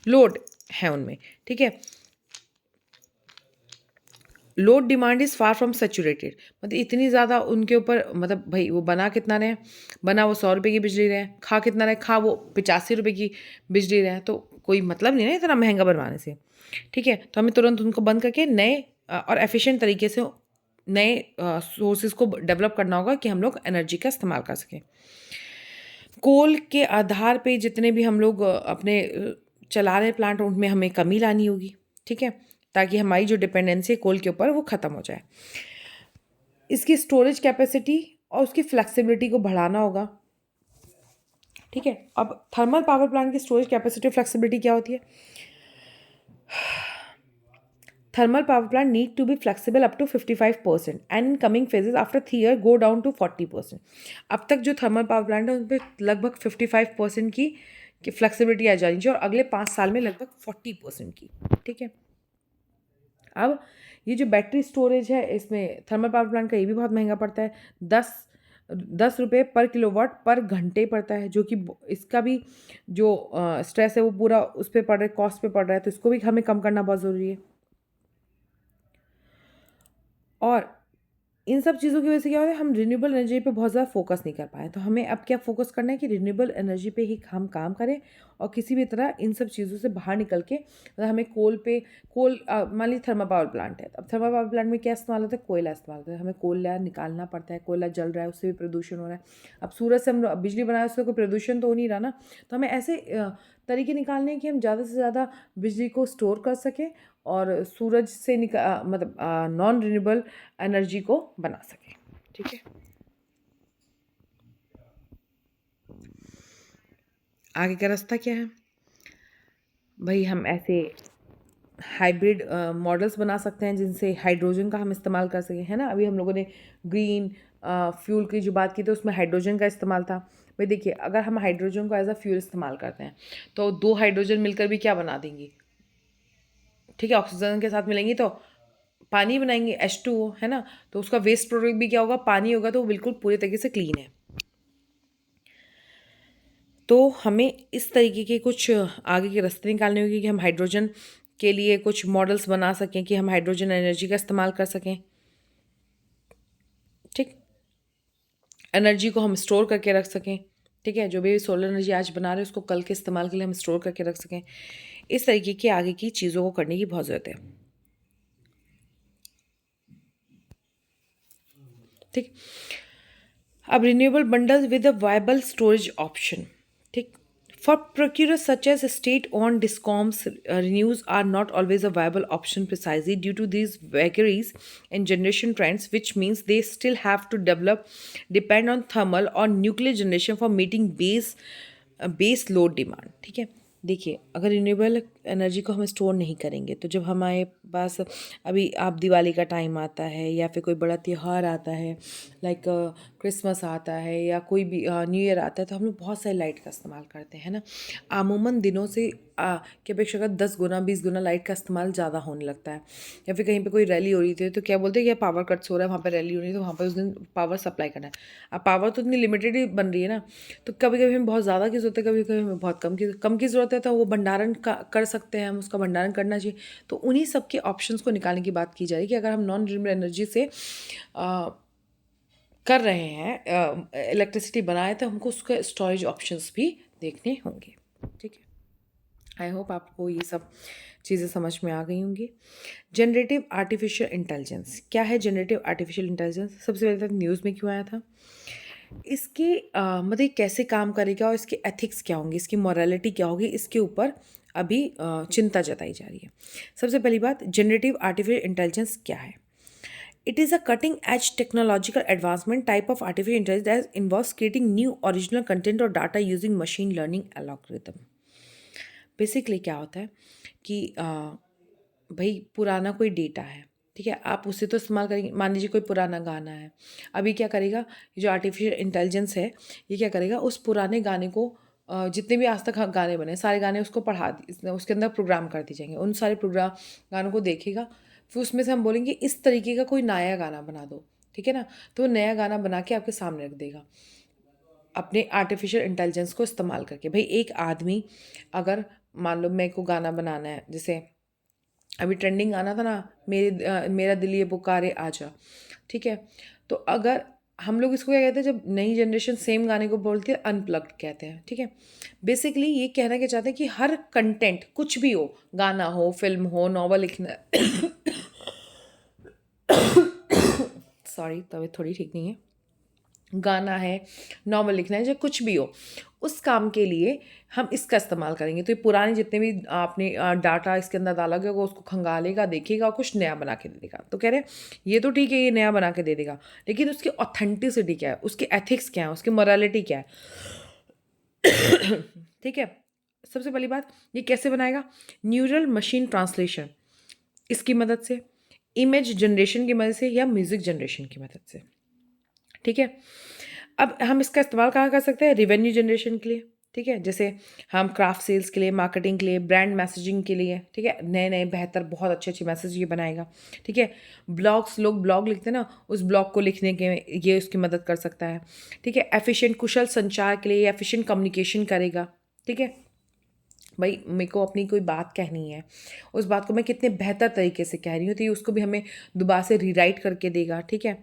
लोड है उनमें, ठीक है। Load demand is far from saturated, मतलब इतनी ज़्यादा उनके ऊपर, मतलब भाई वो बना कितना रहे हैं? बना वो 100 रुपये की बिजली रहे हैं, खा कितना रहे? खा वो 85 रुपये की बिजली रहे हैं, तो कोई मतलब नहीं है इतना महंगा बनवाने से, ठीक है। तो हमें तुरंत उनको बंद करके नए और एफिशिएंट तरीके से नए सोर्सेज को डेवलप करना होगा कि हम लोग एनर्जी का इस्तेमाल कर सकें। कोल के आधार पे जितने भी हम लोग अपने चला रहे प्लांट, उनमें हमें कमी लानी होगी, ठीक है, ताकि हमारी जो डिपेंडेंसी है कोल के ऊपर वो ख़त्म हो जाए। इसकी स्टोरेज कैपेसिटी और उसकी फ्लेक्सिबिलिटी को बढ़ाना होगा, ठीक है। अब थर्मल पावर प्लांट की स्टोरेज कैपेसिटी और फ्लेक्सिबिलिटी क्या होती है? Thermal power plant need to be flexible up to 55% and in coming phases after 3 year go down to 40%. अब तक जो थर्मल पावर प्लांट है उन पर लगभग 55% की फ्लेक्सिबिलिटी आ जानी चाहिए और अगले 5 साल में लगभग 40% की। ठीक है, अब ये जो बैटरी स्टोरेज है इसमें थर्मल पावर प्लांट का ये भी बहुत महंगा पड़ता है, 10 रुपये पर किलोवाट पर घंटे पड़ता है, जो कि इसका भी जो स्ट्रेस है वो पूरा उस पर पड़ रहा है, कॉस्ट पे पड़ रहा है, तो इसको भी हमें कम करना बहुत ज़रूरी है। और इन सब चीज़ों की वजह से क्या होता है, हम रिन्यूएबल एनर्जी पे बहुत ज़्यादा फोकस नहीं कर पाए। तो हमें अब क्या फोकस करना है कि रिन्यूएबल एनर्जी पे ही हम काम करें और किसी भी तरह इन सब चीज़ों से बाहर निकल के, मतलब हमें मान लीजिए थर्मल पावर प्लांट है, अब थर्मल पावर प्लांट में क्या इस्तेमाल होता है, कोयला इस्तेमाल होता है, हमें कोयला निकालना पड़ता है, कोयला जल रहा है उससे भी प्रदूषण हो रहा है। अब सूरज से हम बिजली बनाए उससे कोई प्रदूषण तो हो नहीं रहा ना, तो हमें ऐसे तरीके निकालने हैं कि हम ज़्यादा से ज़्यादा बिजली को स्टोर कर सकें और सूरज से मतलब नॉन रिन्यूएबल एनर्जी को बना सकें। ठीक है, आगे का रास्ता क्या है भाई, हम ऐसे हाइब्रिड मॉडल्स बना सकते हैं जिनसे हाइड्रोजन का हम इस्तेमाल कर सकें, है ना। अभी हम लोगों ने ग्रीन फ्यूल की जो बात की थी उसमें हाइड्रोजन का इस्तेमाल था। भाई देखिए, अगर हम हाइड्रोजन को एज अ फ्यूल इस्तेमाल करते हैं तो 2 हाइड्रोजन मिलकर भी क्या बना देंगी, ठीक है, ऑक्सीजन के साथ मिलेंगी तो पानी बनाएंगे, H2O, है ना। तो उसका वेस्ट प्रोडक्ट भी क्या होगा, पानी होगा, तो वो बिल्कुल पूरे तरीके से क्लीन है। तो हमें इस तरीके के कुछ आगे के रास्ते निकालने होंगे कि हम हाइड्रोजन के लिए कुछ मॉडल्स बना सकें कि हम हाइड्रोजन एनर्जी का इस्तेमाल कर सकें। ठीक, एनर्जी को हम स्टोर करके रख सकें। ठीक है, जो भी सोलर एनर्जी आज बना रहे हैं उसको कल के इस्तेमाल के लिए हम स्टोर करके रख सकें। इस तरीके की आगे की चीज़ों को करने की बहुत ज़रूरत है। ठीक, अब renewable bundle with a viable storage option. ठीक, for procurers such as state-owned discoms, renews are not always a viable option precisely due to these vagaries in generation trends, which means they still have to depend on thermal or nuclear generation for meeting base load demand. ठीक है, देखिए, अगर renewable energy को हम store नहीं करेंगे तो जब हमारे पास अभी आप दिवाली का टाइम आता है या फिर कोई बड़ा त्यौहार आता है, लाइक क्रिसमस आता है या कोई भी न्यू ईयर आता है, तो हम लोग बहुत सारी लाइट का इस्तेमाल करते हैं ना। अमूमन दिनों से की अपेक्षा 10 गुना 20 गुना लाइट का इस्तेमाल ज़्यादा होने लगता है। या फिर कहीं पे कोई रैली हो रही थी तो क्या बोलते हैं कि पावर कट्स हो रहा है, वहाँ पर रैली हो रही है तो वहाँ पर उस दिन पावर सप्लाई करना है। अब पावर तो इतनी लिमिटेड ही बन रही है ना, तो कभी कभी हमें बहुत ज़्यादा की ज़रूरत है, कभी कभी हमें बहुत कम की ज़रूरत है, तो वो भंडारण कर सकते हैं, हम उसका भंडारण करना चाहिए। तो उन्हीं सब के ऑप्शंस को निकालने की बात की जा रही है कि अगर हम नॉन रिन्यूएबल एनर्जी से कर रहे हैं इलेक्ट्रिसिटी बनाए, तो हमको उसके स्टोरेज ऑप्शंस भी देखने होंगे। ठीक है, आई होप आपको ये सब चीज़ें समझ में आ गई होंगी। जनरेटिव आर्टिफिशियल इंटेलिजेंस क्या है? जनरेटिव आर्टिफिशियल इंटेलिजेंस सबसे पहले तक न्यूज़ में क्यों आया था, इसके मतलब कैसे काम करेगा और इसके एथिक्स क्या होंगे, इसकी मॉरलिटी क्या होगी, इसके ऊपर अभी चिंता जताई जा रही है। सबसे पहली बात, जनरेटिव आर्टिफिशियल इंटेलिजेंस क्या है? It is a cutting-edge technological advancement type of artificial intelligence that involves creating new original content or data using machine learning algorithm. Basically क्या होता है कि भाई पुराना कोई डेटा है, ठीक है, आप उसे तो इस्तेमाल करेंगे। मान लीजिए कोई पुराना गाना है, अभी क्या करेगा ये जो आर्टिफिशियल इंटेलिजेंस है, ये क्या करेगा, उस पुराने गाने को जितने भी आज तक गाने बने सारे गाने उसको उसके अंदर प्रोग्राम कर दिए जाएंगे, उन सारे प्रोग्राम गानों को देखेगा, फिर उसमें से हम बोलेंगे इस तरीके का कोई नया गाना बना दो, ठीक है ना, तो वो नया गाना बना के आपके सामने रख देगा अपने आर्टिफिशियल इंटेलिजेंस को इस्तेमाल करके। भाई एक आदमी अगर मान लो मेरे को गाना बनाना है, जैसे अभी ट्रेंडिंग गाना था ना, मेरा दिल ये पुकारे आजा, ठीक है, तो अगर हम लोग इसको क्या कहते हैं, जब नई जनरेशन सेम गाने को बोलती है अनप्लग्ड कहते हैं। ठीक है, बेसिकली ये कहना क्या चाहते हैं कि हर कंटेंट कुछ भी हो, गाना हो, फिल्म हो, नॉवल लिखना सॉरी तबीयत थोड़ी ठीक नहीं है, गाना है, नॉवल लिखना है, या कुछ भी हो, उस काम के लिए हम इसका इस्तेमाल करेंगे। तो ये पुराने जितने भी आपने डाटा इसके अंदर डाला गया होगा उसको खंगालेगा, देखेगा और कुछ नया बना के दे देगा। तो कह रहे हैं ये तो ठीक है, ये नया बना के दे देगा, लेकिन उसकी ऑथेंटिसिटी क्या है, उसके एथिक्स क्या है, उसकी मोरालिटी क्या है। ठीक है, सबसे पहली बात, ये कैसे बनाएगा? न्यूरल मशीन ट्रांसलेशन, इसकी मदद से, इमेज जनरेशन की मदद से या म्यूज़िक जनरेशन की मदद से, ठीक है? अब हम इसका इस्तेमाल कहाँ कर सकते हैं? रेवेन्यू जनरेशन के लिए, ठीक है? जैसे हम क्राफ्ट सेल्स के लिए, मार्केटिंग के लिए, ब्रांड मैसेजिंग के लिए, ठीक है? नए-नए बेहतर बहुत अच्छे-अच्छे मैसेज ये बनाएगा, ठीक है? ब्लॉग्स, लोग ब्लॉग लिखते हैं ना, उस ब्लॉग को लिखने के ये उसकी मदद कर सकता है, ठीक है? एफिशिएंट कुशल संचार के लिए एफिशिएंट कम्युनिकेशन करेगा, ठीक है? भाई मेरे को अपनी कोई बात कहनी है, उस बात को मैं कितने बेहतर तरीके से कह रही हूँ, तो ये उसको भी हमें दोबारा से रीराइट करके देगा, ठीक है?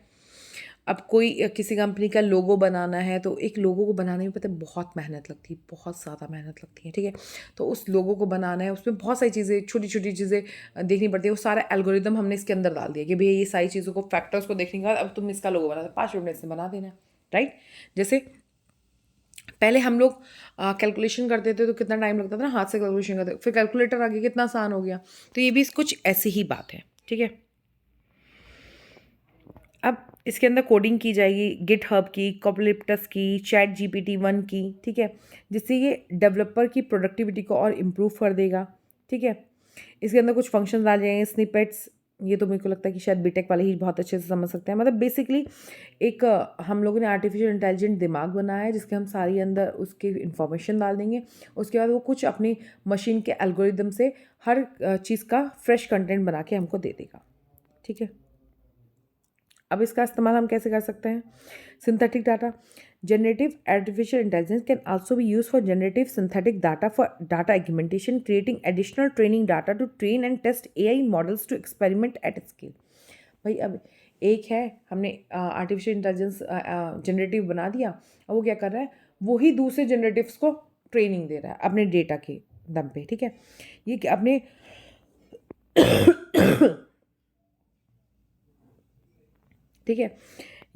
अब कोई किसी कंपनी का लोगो बनाना है, तो एक लोगो को बनाने में पता है बहुत मेहनत लगती है, बहुत ज़्यादा मेहनत लगती है, ठीक है? तो उस लोगो को बनाना है, उसमें बहुत सारी चीज़ें, छोटी-छोटी चीज़ें देखनी पड़ती है। वो सारा एल्गोरिदम हमने इसके अंदर डाल दिया कि भैया ये सारी चीज़ों को, फैक्टर्स को देखने के बाद अब तुम इसका लोगो बना दो, 5 मिनट में इसमें बना देना है, राइट? जैसे पहले हम लोग कैलकुलेशन करते थे तो कितना टाइम लगता था ना, हाथ से कैलकुलेशन करते, फिर कैलकुलेटर आ गया, कितना आसान हो गया। तो ये भी कुछ ऐसी ही बात है, ठीक है? अब इसके अंदर कोडिंग की जाएगी गिटहब की, कोपलिप्टस की, चैट जीपीटी 1 की, ठीक है? जिससे ये डेवलपर की प्रोडक्टिविटी को और इम्प्रूव कर देगा, ठीक है? इसके अंदर कुछ फंक्शंस आ जाएंगे, स्निपेट्स, ये तो मेरे को लगता है कि शायद बीटेक वाले ही बहुत अच्छे से समझ सकते हैं। मतलब बेसिकली एक हम लोगों ने आर्टिफिशियल इंटेलिजेंट दिमाग बनाया है, जिसके हम सारी अंदर उसकी इंफॉर्मेशन डाल देंगे। उसके बाद वो कुछ अपनी मशीन के एल्गोरिदम से हर चीज़ का फ्रेश कंटेंट बना के हमको दे देगा, ठीक है? अब इसका इस्तेमाल हम कैसे कर सकते हैं? Synthetic data, generative artificial intelligence can also be use for generative synthetic data for data augmentation, creating additional training data to train and test AI models to experiment at scale। भाई अब एक है, हमने आर्टिफिशियल इंटेलिजेंस जनरेटिव बना दिया, अब वो क्या कर रहा है? वो ही दूसरे जनरेटिव्स को ट्रेनिंग दे रहा है अपने डेटा के दम पे, ठीक है? ये अपने ठीक है?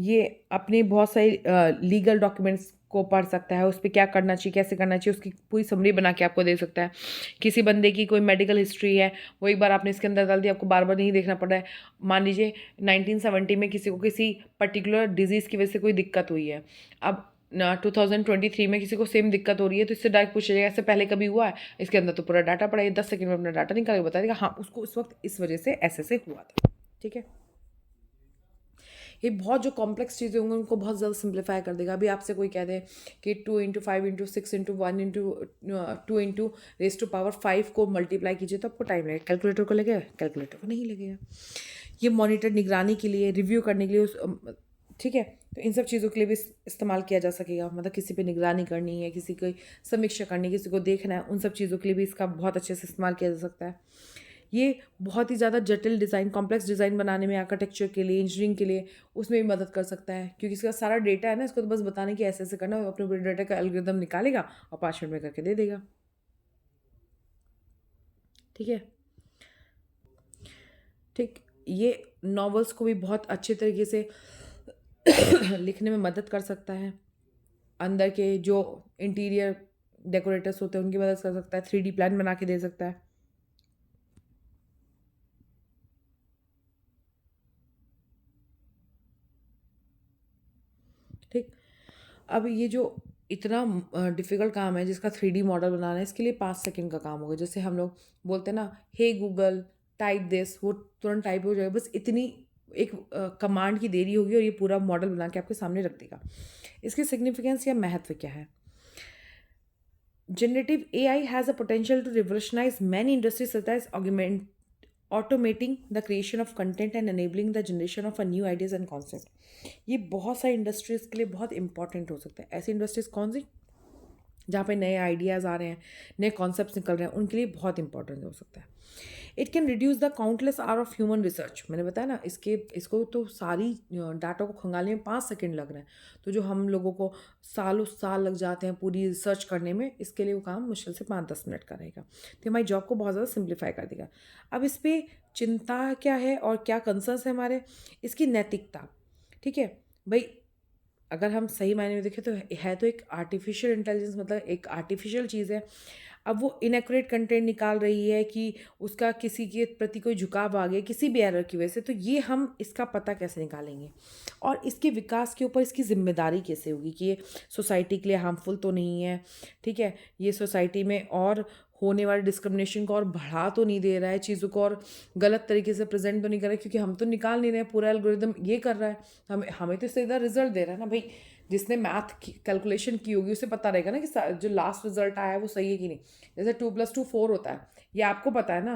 ये अपने बहुत सारी लीगल डॉक्यूमेंट्स को पढ़ सकता है, उस पे क्या करना चाहिए, कैसे करना चाहिए, उसकी पूरी समरी बना के आपको दे सकता है। किसी बंदे की कोई मेडिकल हिस्ट्री है, वो एक बार आपने इसके अंदर डाल दी, आपको बार-बार नहीं देखना पड़ रहा है। मान लीजिए 1970 में किसी को किसी पर्टिकुलर डिज़ीज़ की वजह से कोई दिक्कत हुई है। अब 2023 में किसी को सेम दिक्कत हो रही है, तो इससे डायरेक्ट पूछा जाएगा, इससे पहले कभी हुआ है? इसके अंदर तो पूरा डाटा पड़ा है, ये 10 सेकंड में अपना डाटा निकाल के बता देगा, हाँ, उसको उस वक़्त इस वजह से ऐसे से हुआ था। ठीक है? ये बहुत जो कॉम्प्लेक्स चीज़ें होंगी उनको बहुत ज़्यादा सिंप्लीफाई कर देगा। अभी आपसे कोई कह दे कि 2 × 5 × 6 × 1 × 2 × रेज़ टू पावर 5 को मल्टीप्लाई कीजिए, तो आपको टाइम लगेगा। कैलकुलेटर को लगेगा? कैलकुलेटर को नहीं लगेगा। ये मॉनिटर निगरानी के लिए, रिव्यू करने के लिए ठीक है? तो इन सब चीज़ों के लिए भी इस्तेमाल किया जा सकेगा। मतलब किसी पे निगरानी करनी है, किसी की समीक्षा करनी है, किसी को देखना है, उन सब चीज़ों के लिए भी इसका बहुत अच्छे से इस्तेमाल किया जा सकता है। ये बहुत ही ज़्यादा जटिल डिज़ाइन, कॉम्प्लेक्स डिज़ाइन बनाने में, आर्किटेक्चर के लिए, इंजीनियरिंग के लिए, उसमें भी मदद कर सकता है, क्योंकि इसका सारा डेटा है ना, इसको तो बस बताने कि ऐसे-ऐसे करना है, वो अपने पूरे डेटा का एल्गोरिदम निकालेगा और 5 मिनट में करके दे देगा। ठीक है? ठीक, ये नॉवेल्स को भी बहुत अच्छे तरीके से लिखने में मदद कर सकता है। अंदर के जो इंटीरियर डेकोरेटर्स होते हैं, उनकी मदद कर सकता है, 3D प्लान बना के दे सकता है। ठीक? अब ये जो इतना डिफ़िकल्ट काम है जिसका 3D मॉडल बनाना है, इसके लिए 5 सेकंड का काम होगा। जैसे हम लोग बोलते हैं ना, हे गूगल टाइप दिस, वो तुरंत टाइप हो जाएगा। बस इतनी एक कमांड की देरी होगी और ये पूरा मॉडल बना के आपके सामने रख देगा। इसकी सिग्निफिकेंस या महत्व क्या है? Generative AI has a potential to revolutionize many industries such as automating the creation of content and enabling the generation of a new ideas and concept। ये बहुत सारी इंडस्ट्रीज़ के लिए बहुत इंपॉर्टेंट हो सकता है। ऐसी इंडस्ट्रीज़ कौन सी? जहाँ पे नए आइडियाज़ आ रहे हैं, नए कॉन्सेप्ट्स निकल रहे हैं, उनके लिए बहुत इंपॉर्टेंट हो सकता है। It can reduce the countless hour of human research. मैंने बताया ना, इसको तो सारी डाटा को खंगालने में 5 सेकंड लग रहे हैं, तो जो हम लोगों को सालों साल लग जाते हैं पूरी रिसर्च करने में, इसके लिए वो काम मुश्किल से 5-10 मिनट का रहेगा। तो हमारी जॉब को बहुत ज़्यादा सिंप्लीफाई कर देगा। अब इस पर चिंता क्या है और क्या कंसर्न्स है हमारे? इसकी नैतिकता, ठीक है भाई। अगर हम सही मायने में देखें तो है तो एक आर्टिफिशियल इंटेलिजेंस, मतलब एक आर्टिफिशियल चीज़ है। अब वो इनएक्यूरेट कंटेंट निकाल रही है कि उसका किसी के प्रति कोई झुकाव आ गया किसी भी एरर की वजह से, तो ये हम इसका पता कैसे निकालेंगे? और इसके विकास के ऊपर इसकी ज़िम्मेदारी कैसे होगी कि ये सोसाइटी के लिए हार्मफुल तो नहीं है, ठीक है? ये सोसाइटी में और होने वाले डिस्क्रिमिनेशन को और बढ़ा तो नहीं दे रहा है, चीज़ों को और गलत तरीके से प्रेजेंट तो नहीं कर रहा है, क्योंकि हम तो निकाल नहीं रहे हैं, पूरा एल्गोरिदम ये कर रहा है, हमें हमें तो सीधा रिजल्ट दे रहा है ना भाई। जिसने मैथ की कैलकुलेशन की होगी उसे पता रहेगा ना कि जो लास्ट रिजल्ट आया है वो सही है कि नहीं। जैसे 2+2 4 होता है, ये आपको पता है ना,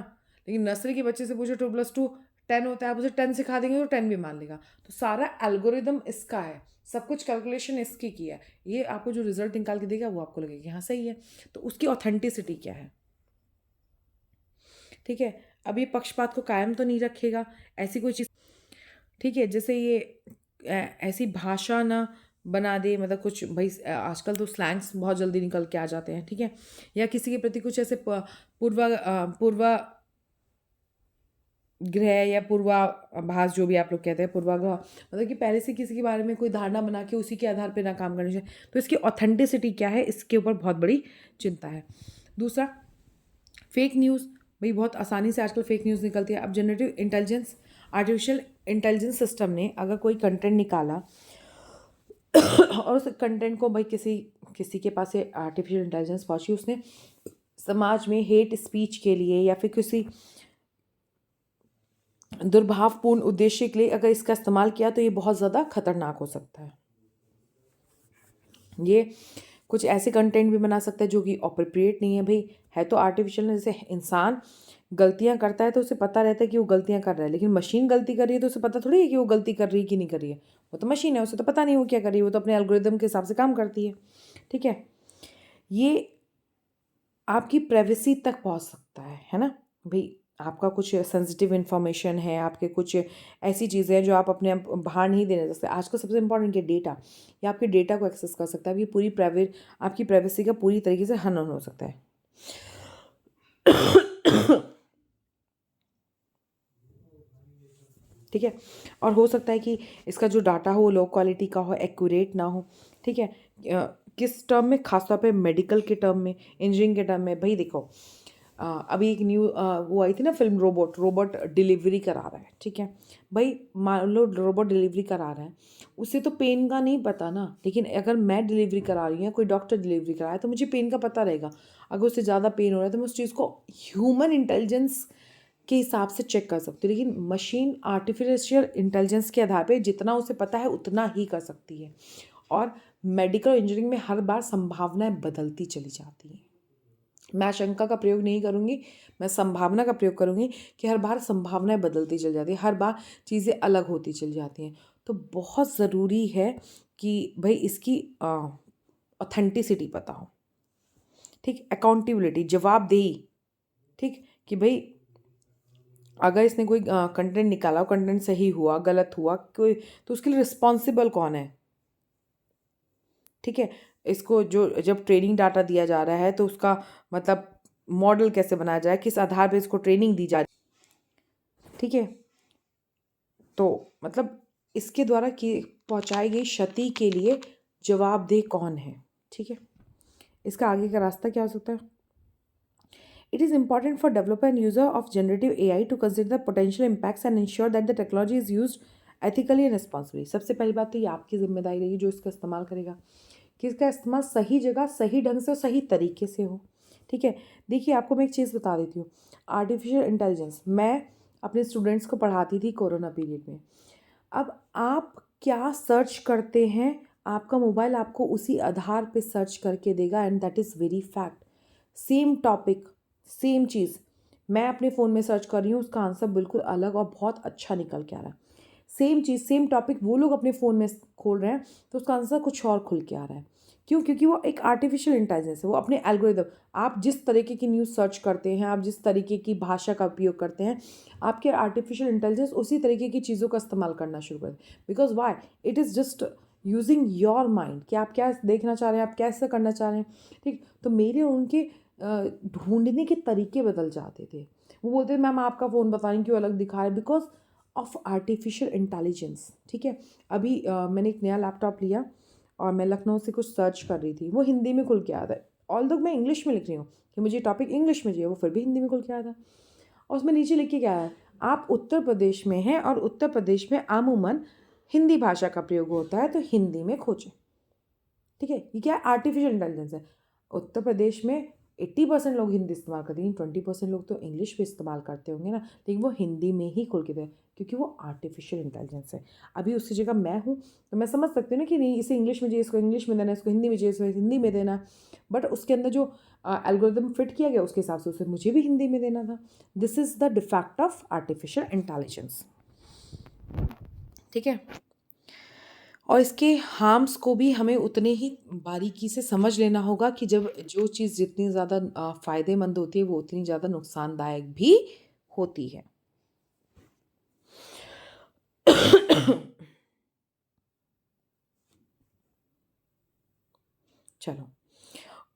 लेकिन नर्सरी के बच्चे से पूछो 2+2 10 होता है, आप उसे 10 सिखा देंगे तो 10 भी मान लेगा। तो सारा एल्गोरिदम इसका है, सब कुछ कैलकुलेशन इसकी की है, ये आपको जो रिजल्ट निकाल के देगा वो आपको लगेगा कि हाँ सही है। तो उसकी ऑथेंटिसिटी क्या है, ठीक है। अब ये पक्षपात को कायम तो नहीं रखेगा, ऐसी कोई चीज़, ठीक है। जैसे ये ऐसी भाषा ना बना दे, मतलब कुछ भाई आजकल तो स्लैंग्स बहुत जल्दी निकल के आ जाते हैं, ठीक है। या किसी के प्रति कुछ ऐसे पूर्वाग्रह या पूर्वाभास, जो भी आप लोग कहते हैं, पूर्वाग्रह, मतलब कि पहले से किसी के बारे में कोई धारणा बना के उसी के आधार पे ना काम करना चाहिए। तो इसकी ऑथेंटिसिटी क्या है, इसके ऊपर बहुत बड़ी चिंता है। दूसरा, फेक न्यूज़। भाई बहुत आसानी से आजकल फेक न्यूज़ निकलती है। अब generative intelligence, artificial intelligence system ने अगर कोई कंटेंट निकाला और उस कंटेंट को भाई किसी किसी के पास से आर्टिफिशियल इंटेलिजेंस पहुंची, उसने समाज में हेट स्पीच के लिए या फिर किसी दुर्भावपूर्ण उद्देश्य के लिए अगर इसका इस्तेमाल किया तो ये बहुत ज़्यादा खतरनाक हो सकता है। ये कुछ ऐसे कंटेंट भी बना सकता है जो कि अप्रोप्रिएट नहीं है। भाई है तो आर्टिफिशियल, जैसे इंसान गलतियां करता है तो उसे पता रहता है कि वो गलतियां कर रहा है, लेकिन मशीन गलती कर रही है तो उसे पता थोड़ी है कि वो गलती कर रही है कि नहीं कर रही है। वो तो मशीन है, उसे तो पता नहीं वो क्या कर रही है, वो तो अपने एल्गोरिदम के हिसाब से काम करती है, ठीक है। ये आपकी प्राइवेसी तक पहुंच सकता है ना भाई। आपका कुछ सेंसिटिव इन्फॉर्मेशन है, आपके कुछ ऐसी चीज़ें हैं जो आप अपने आप बाहर नहीं देने सकते। आजकल सबसे इंपॉर्टेंट है डेटा, या आपके डेटा को एक्सेस कर सकता है। ये पूरी आपकी प्राइवेसी का पूरी तरीके से हनन हो सकता है। ठीक है। और हो सकता है कि इसका जो डाटा हो वो लो क्वालिटी का हो, एक्यूरेट ना हो, ठीक है। किस टर्म में, खासतौर पे मेडिकल के टर्म में, इंजीनियरिंग के टर्म में। भाई देखो, अभी एक न्यू वो आई थी ना फिल्म, रोबोट डिलीवरी करा रहा है, ठीक है। भाई मान लो रोबोट डिलीवरी करा रहा है, उसे तो पेन का नहीं पता ना, लेकिन अगर मैं डिलीवरी करा रही हूँ या कोई डॉक्टर डिलीवरी करा है तो मुझे पेन का पता रहेगा। अगर उससे ज़्यादा पेन हो रहा है तो मैं उस चीज़ को ह्यूमन इंटेलिजेंस के हिसाब से चेक कर सकती हूँ, लेकिन मशीन आर्टिफिशियल इंटेलिजेंस के आधार पे जितना उसे पता है उतना ही कर सकती है। और मेडिकल इंजीनियरिंग में हर बार संभावनाएं बदलती चली जाती हैं। मैं आशंका का प्रयोग नहीं करूँगी, मैं संभावना का प्रयोग करूँगी कि हर बार संभावनाएं बदलती चली जाती हैं, हर बार चीज़ें अलग होती चली जाती हैं। तो बहुत ज़रूरी है कि भाई इसकी ऑथेंटिसिटी पता हो, ठीक। अकाउंटेबिलिटी, जवाबदेही, ठीक, कि भाई अगर इसने कोई कंटेंट निकाला, कंटेंट सही हुआ गलत हुआ कोई, तो उसके लिए रिस्पॉन्सिबल कौन है, ठीक है। इसको जो जब ट्रेनिंग डाटा दिया जा रहा है तो उसका मतलब मॉडल कैसे बनाया जाए, किस आधार पर इसको ट्रेनिंग दी जा रही, ठीक है। तो मतलब इसके द्वारा की पहुंचाई गई क्षति के लिए जवाबदेह कौन है, ठीक है। इसका आगे का रास्ता क्या हो सकता है। It is important for developer and user of generative AI to consider the potential impacts and ensure that the technology is used ethically and responsibly. सबसे पहली बात तो ये आपकी जिम्मेदारी रहेगी जो इसका इस्तेमाल करेगा, कि इसका इस्तेमाल सही जगह, सही ढंग से और सही तरीके से हो, ठीक है। देखिए आपको मैं एक चीज़ बता देती हूँ, आर्टिफिशियल इंटेलिजेंस मैं अपने स्टूडेंट्स को पढ़ाती थी कोरोना पीरियड में। अब आप क्या सर्च करते हैं, आपका मोबाइल आपको उसी आधार पे सर्च करके देगा, and that is very fact. Same topic, same चीज़ मैं अपने फ़ोन में सर्च कर रही हूँ, उसका आंसर बिल्कुल अलग और बहुत अच्छा निकल के आ रहा है। सेम चीज़, सेम टॉपिक वो लोग अपने फ़ोन में खोल रहे हैं तो उसका आंसर कुछ और खुल के आ रहा है। क्यों? क्योंकि वो एक आर्टिफिशियल इंटेलिजेंस है, वो अपने एल्गोरिदम, आप जिस तरीके की न्यूज़ सर्च करते हैं, आप जिस तरीके की भाषा का उपयोग करते हैं, आपके आर्टिफिशियल इंटेलिजेंस उसी तरीके की चीज़ों का इस्तेमाल करना शुरू कर दे। Because why, it is just using your mind कि आप क्या देखना चाह रहे हैं, आप कैसे करना चाह रहे हैं, ठीक। तो मेरे उनके ढूंढने के तरीके बदल जाते थे। वो बोलते थे मैम आपका फ़ोन पता नहीं क्यों अलग दिखा रहा है, बिकॉज ऑफ आर्टिफिशियल इंटेलिजेंस, ठीक है। अभी मैंने एक नया लैपटॉप लिया और मैं लखनऊ से कुछ सर्च कर रही थी, वो हिंदी में खुल के आता है। ऑल दो मैं इंग्लिश में लिख रही हूँ कि मुझे टॉपिक इंग्लिश में चाहिए, वो फिर भी हिंदी में खुल के आता है। और उसमें नीचे लिख के क्या है, आप उत्तर प्रदेश में हैं और उत्तर प्रदेश में अमूमन हिंदी भाषा का प्रयोग होता है तो हिंदी में खोजें, ठीक है। ये क्या है, आर्टिफिशियल इंटेलिजेंस है। उत्तर प्रदेश में 80% लोग हिंदी इस्तेमाल करते हैं, 20% लोग तो इंग्लिश भी इस्तेमाल करते होंगे ना, लेकिन वो हिंदी में ही खोल के दें, क्योंकि वो आर्टिफिशियल इंटेलिजेंस है। अभी उसकी जगह मैं हूँ तो मैं समझ सकती हूँ ना कि नहीं, इसे इंग्लिश में चाहिए, इसको इंग्लिश में देना, इसको हिंदी में चाहिए, इसको हिंदी में देना, बट उसके अंदर जो एल्गोरिदम फिट किया गया उसके हिसाब से उसे मुझे भी हिंदी में देना था। This is the defect of artificial intelligence. ठीक है, और इसके हार्म्स को भी हमें उतने ही बारीकी से समझ लेना होगा कि जब जो चीज़ जितनी ज़्यादा फ़ायदेमंद होती है वो उतनी ज़्यादा नुकसानदायक भी होती है। चलो,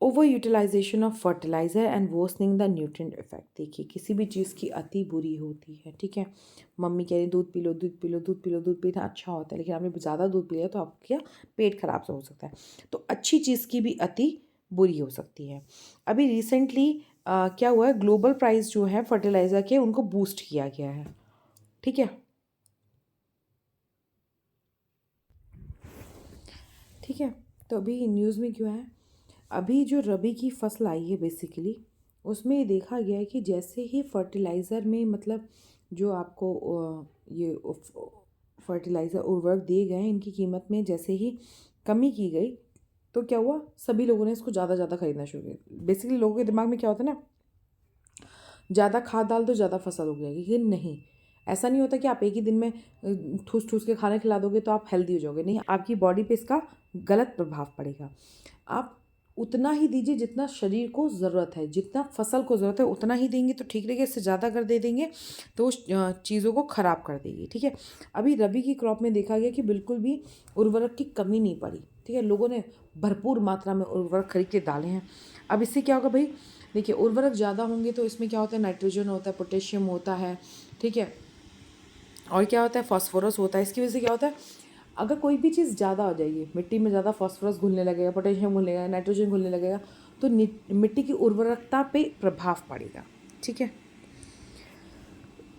over utilisation of fertiliser and worsening the nutrient effect. देखिए, किसी भी चीज़ की अति बुरी होती है, ठीक है। मम्मी कह रही दूध पी लो, दूध पी लो, दूध पी लो, दूध पीना अच्छा होता है, लेकिन आपने ज़्यादा दूध पी लिया तो आपका क्या पेट खराब से हो सकता है। तो अच्छी चीज़ की भी अति बुरी हो सकती है। अभी रिसेंटली क्या हुआ है, ग्लोबल प्राइस जो है फर्टिलाइज़र के उनको बूस्ट किया गया है, ठीक है। ठीक है, तो अभी न्यूज़ में क्यों है, अभी जो रबी की फसल आई है बेसिकली, उसमें ये देखा गया है कि जैसे ही फर्टिलाइज़र में मतलब जो आपको ये फर्टिलाइज़र उर्वरक दिए गए हैं, इनकी कीमत में जैसे ही कमी की गई, तो क्या हुआ, सभी लोगों ने इसको ज़्यादा ज़्यादा खरीदना शुरू किया। बेसिकली लोगों के दिमाग में क्या होता है ना, ज़्यादा खाद डाल दो ज़्यादा फसल हो जाएगी, लेकिन नहीं, ऐसा नहीं होता कि आप एक ही दिन में ठूस ठूस के खाना खिला दोगे तो आप हेल्दी हो जाओगे। नहीं, आपकी बॉडी पे इसका गलत प्रभाव पड़ेगा। आप उतना ही दीजिए जितना शरीर को ज़रूरत है, जितना फसल को ज़रूरत है उतना ही देंगे तो ठीक रहेगा। इससे ज़्यादा अगर दे देंगे तो उस चीज़ों को ख़राब कर देगी, ठीक है। अभी रबी की क्रॉप में देखा गया कि बिल्कुल भी उर्वरक की कमी नहीं पड़ी, ठीक है। लोगों ने भरपूर मात्रा में उर्वरक खरीद के डाले हैं। अब इससे क्या होगा भाई, देखिए, उर्वरक ज़्यादा होंगे तो इसमें क्या होता है, नाइट्रोजन होता है, पोटेशियम होता है, ठीक है, और क्या होता है, फास्फोरस होता है। इसकी वजह से क्या होता है, अगर कोई भी चीज़ ज़्यादा हो जाएगी, मिट्टी में ज़्यादा फास्फोरस घुलने लगेगा, पोटेशियम घुलने लगेगा, नाइट्रोजन घुलने लगेगा, तो मिट्टी की उर्वरकता पे प्रभाव पड़ेगा, ठीक है।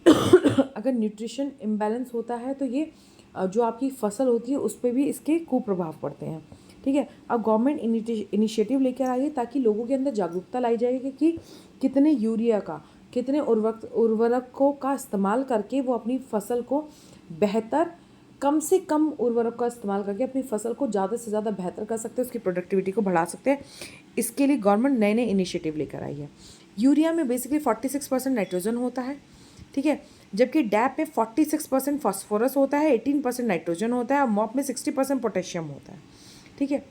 अगर न्यूट्रिशन इम्बैलेंस होता है तो ये जो आपकी फसल होती है उस पर भी इसके कुप्रभाव पड़ते हैं, ठीक है। अब गवर्नमेंट इनिशिएटिव लेकर आई है ताकि लोगों के अंदर जागरूकता लाई जाएगी कि कितने यूरिया का, कितने उर्वरकों का इस्तेमाल करके वो अपनी फसल को बेहतर, कम से कम उर्वरक का इस्तेमाल करके अपनी फसल को ज़्यादा से ज़्यादा बेहतर कर सकते हैं, उसकी प्रोडक्टिविटी को बढ़ा सकते हैं। इसके लिए गवर्नमेंट नए नए इनिशिएटिव लेकर आई है। यूरिया में बेसिकली 46% नाइट्रोजन होता है, ठीक है, जबकि डैप में 46% फास्फोरस होता है, 18% नाइट्रोजन होता है, और मॉप में 60% पोटेशियम होता है, ठीक है।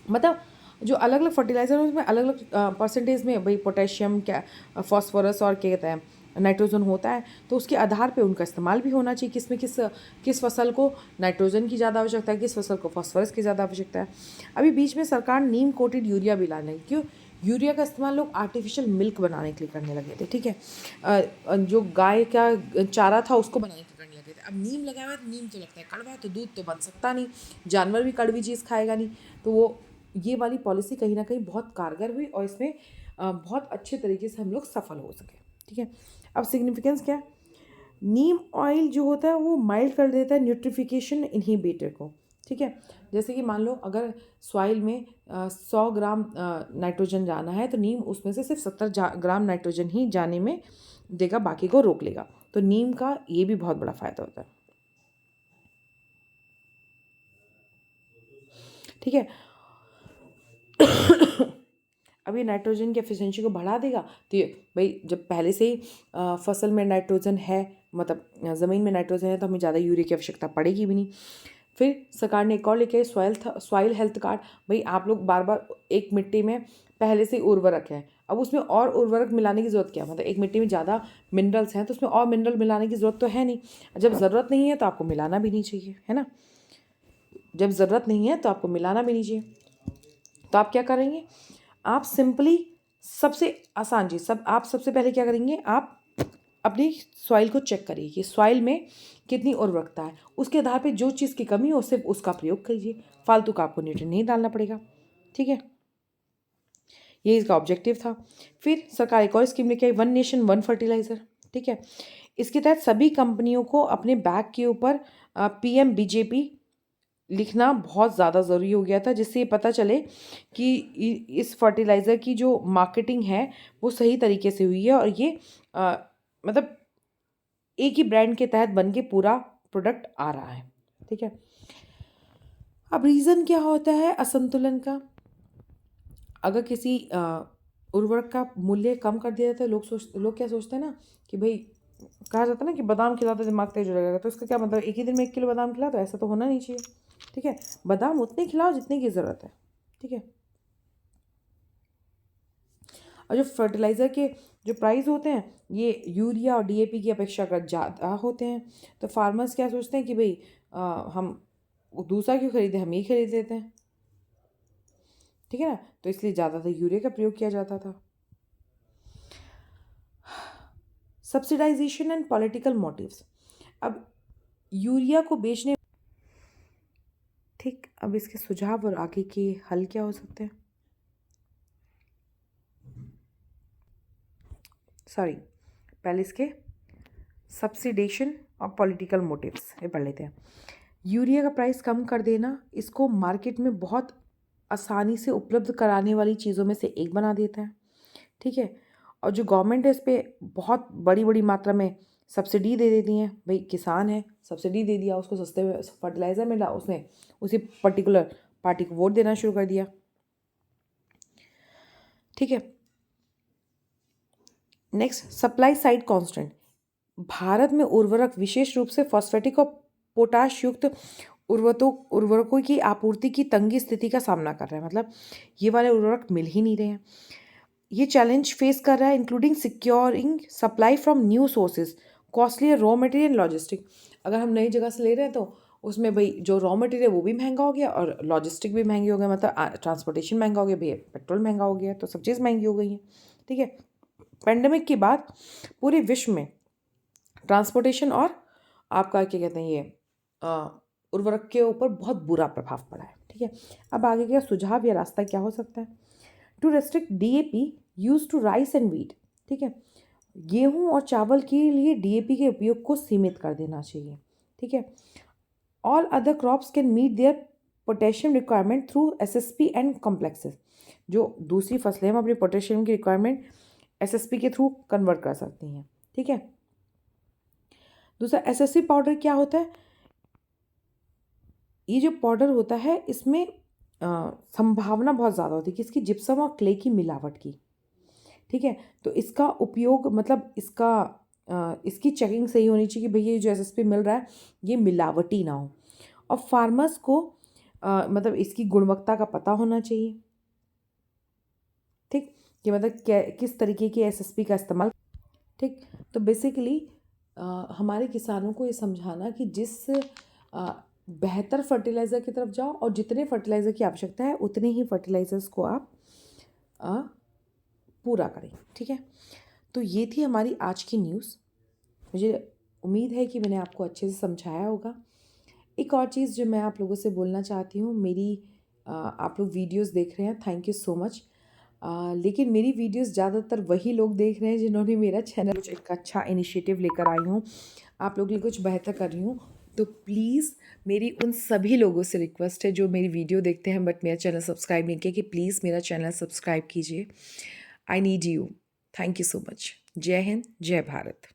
मतलब जो अलग अलग फर्टिलाइजर है उसमें अलग अलग परसेंटेज में भाई पोटेशियम, क्या फास्फोरस और क्या कहते हैं नाइट्रोजन होता है, तो उसके आधार पे उनका इस्तेमाल भी होना चाहिए, किस में किस फसल को नाइट्रोजन की ज़्यादा आवश्यकता है, किस फसल को फास्फोरस की ज़्यादा आवश्यकता है। अभी बीच में सरकार नीम कोटेड यूरिया भी लाने लगी। क्यों? यूरिया का इस्तेमाल लोग आर्टिफिशियल मिल्क बनाने के लिए करने लगे थे, ठीक है। जो गाय का चारा था उसको बनाने के लिए करने लगे थे। अब नीम लगाया हुआ है तो नीम तो लगता है कड़वा, तो दूध तो बन सकता नहीं, जानवर भी कड़वी चीज़ खाएगा नहीं, तो वो ये वाली पॉलिसी कहीं ना कहीं बहुत कारगर हुई और इसमें बहुत अच्छे तरीके से हम लोग सफल हो सके, ठीक है। अब सिग्निफिकेंस क्या है, नीम ऑयल जो होता है वो माइल्ड कर देता है न्यूट्रिफिकेशन इनहिबिटर को, ठीक है। जैसे कि मान लो अगर सॉइल में 100 ग्राम नाइट्रोजन जाना है तो नीम उसमें से सिर्फ 70 ग्राम नाइट्रोजन ही जाने में देगा, बाकी को रोक लेगा। तो नीम का ये भी बहुत बड़ा फ़ायदा होता है, ठीक है। अब ये नाइट्रोजन की एफिशिएंसी को बढ़ा देगा, तो ये भाई जब पहले से ही फसल में नाइट्रोजन है, मतलब ज़मीन में नाइट्रोजन है, तो हमें ज़्यादा यूरिया की आवश्यकता पड़ेगी भी नहीं। फिर सरकार ने एक और लेके सॉइल हेल्थ कार्ड। भाई आप लोग बार बार एक मिट्टी में पहले से उर्वरक है, अब उसमें और उर्वरक मिलाने की ज़रूरत क्या है, मतलब एक मिट्टी में ज़्यादा मिनरल्स हैं तो उसमें और मिनरल मिलाने की ज़रूरत तो है नहीं। जब ज़रूरत नहीं है तो आपको मिलाना भी नहीं चाहिए, है ना। जब ज़रूरत नहीं है तो आपको मिलाना भी नहीं चाहिए, तो आप क्या करेंगे, आप सिंपली सबसे आसान चीज़ आप सबसे पहले क्या करेंगे, आप अपनी सॉइल को चेक करिए कि सॉइल में कितनी उर्वरकता है, उसके आधार पे जो चीज़ की कमी हो सिर्फ उसका प्रयोग कीजिए, फालतू का आपको न्यूट्रिएंट नहीं डालना पड़ेगा, ठीक है। ये इसका ऑब्जेक्टिव था। फिर सरकार एक और स्कीम लेके आई, वन नेशन वन फर्टिलाइज़र, ठीक है। इसके तहत सभी कंपनियों को अपने बैग के ऊपर PM BJP लिखना बहुत ज़्यादा ज़रूरी हो गया था, जिससे ये पता चले कि इस फर्टिलाइज़र की जो मार्केटिंग है वो सही तरीके से हुई है, और ये मतलब एक ही ब्रांड के तहत बन के पूरा प्रोडक्ट आ रहा है। ठीक है, अब रीज़न क्या होता है असंतुलन का? अगर किसी उर्वरक का मूल्य कम कर दिया जाता है, लोग क्या सोचते हैं ना कि भाई, कहा जाता है ना कि बादाम खिलाते दिमाग तेज हो जाएगा, तो इसका क्या मतलब, एक ही दिन में 1 किलो बादाम खिला, तो ऐसा तो होना नहीं चाहिए। ठीक है, बादाम उतने खिलाओ जितने की ज़रूरत है। ठीक है, और जो फर्टिलाइज़र के जो प्राइस होते हैं, ये यूरिया और डीएपी की अपेक्षा कर ज़्यादा होते हैं, तो फार्मर्स क्या सोचते हैं कि भाई हम दूसरा क्यों खरीदें, हम ही खरीद लेते हैं। ठीक है ना, तो इसलिए ज़्यादातर यूरिया का प्रयोग किया जाता था। Subsidisation and political motives. अब यूरिया को बेचने, ठीक, अब इसके सुझाव और आगे के हल क्या हो सकते हैं? सॉरी, पहले इसके सब्सिडेशन और पॉलिटिकल मोटिव्स ये पढ़ लेते हैं। यूरिया का प्राइस कम कर देना इसको मार्केट में बहुत आसानी से उपलब्ध कराने वाली चीज़ों में से एक बना देता है। ठीक है, और जो गवर्नमेंट है इस पे बहुत बड़ी बड़ी मात्रा में सब्सिडी दे देती हैं। भाई किसान है, सब्सिडी दे दिया, उसको सस्ते में फर्टिलाइज़र मिला, उसने उसी पर्टिकुलर पार्टी को वोट देना शुरू कर दिया। ठीक है, next, supply side constant. Bharat में उर्वरक विशेष रूप से फॉस्फेटिक और पोटाश युक्त उर्वरकों की आपूर्ति की तंगी स्थिति का सामना कर रहे हैं। मतलब ये वाले उर्वरक मिल ही नहीं रहे हैं। ये चैलेंज फेस कर रहा है, including securing supply from new sources, costly raw material, logistic. अगर हम नई जगह से ले रहे हैं तो उसमें भाई जो रॉ मटेरियल वो भी महंगा हो गया और लॉजिस्टिक भी महंगी हो गया, मतलब ट्रांसपोर्टेशन महंगा हो गया, भैया पेट्रोल महंगा हो गया, तो सब चीज़ महंगी हो गई है। ठीक है, पेंडेमिक के बाद पूरे विश्व में ट्रांसपोर्टेशन और आपका क्या कहते हैं ये उर्वरक के ऊपर बहुत बुरा प्रभाव पड़ा है। ठीक है, अब आगे का सुझाव या रास्ता क्या हो सकता है? To restrict DAP use to rice and wheat. ठीक है, गेहूं और चावल के लिए डीएपी के उपयोग को सीमित कर देना चाहिए। ठीक है, all other crops can meet their potassium requirement through SSP and complexes. जो दूसरी फसलें हम अपनी पोटेशियम की रिक्वायरमेंट एसएसपी के थ्रू कन्वर्ट कर सकती हैं। ठीक है, दूसरा एसएसपी पाउडर क्या होता है? ये जो पाउडर होता है इसमें संभावना बहुत ज़्यादा होती है कि इसकी जिप्सम और क्ले की मिलावट की। ठीक है, तो इसका उपयोग मतलब इसकी चेकिंग सही होनी चाहिए कि भैया ये जो एसएसपी मिल रहा है ये मिलावटी ना हो, और फार्मर्स को मतलब इसकी गुणवत्ता का पता होना चाहिए। ठीक, कि मतलब क्या किस तरीके की एसएसपी का इस्तेमाल। ठीक, तो बेसिकली हमारे किसानों को ये समझाना कि जिस बेहतर फर्टिलाइज़र की तरफ जाओ और जितने फर्टिलाइज़र की आवश्यकता है उतने ही फर्टिलाइज़र्स को आप अ, पूरा करें। ठीक है, तो ये थी हमारी आज की न्यूज़। मुझे उम्मीद है कि मैंने आपको अच्छे से समझाया होगा। एक और चीज़ जो मैं आप लोगों से बोलना चाहती हूँ, मेरी आप लोग वीडियोस देख रहे हैं, थैंक यू सो मच। लेकिन मेरी वीडियोस ज़्यादातर वही लोग देख रहे हैं जिन्होंने मेरा चैनल कुछ एक अच्छा इनिशिएटिव लेकर आई हूँ, आप लोग के लिए कुछ बेहतर कर रही हूँ। तो प्लीज़ मेरी उन सभी लोगों से रिक्वेस्ट है जो मेरी वीडियो देखते हैं बट मेरा चैनल सब्सक्राइब नहीं किया, कि प्लीज़ मेरा चैनल सब्सक्राइब कीजिए। I need you. Thank you so much. जय हिंद, जय भारत।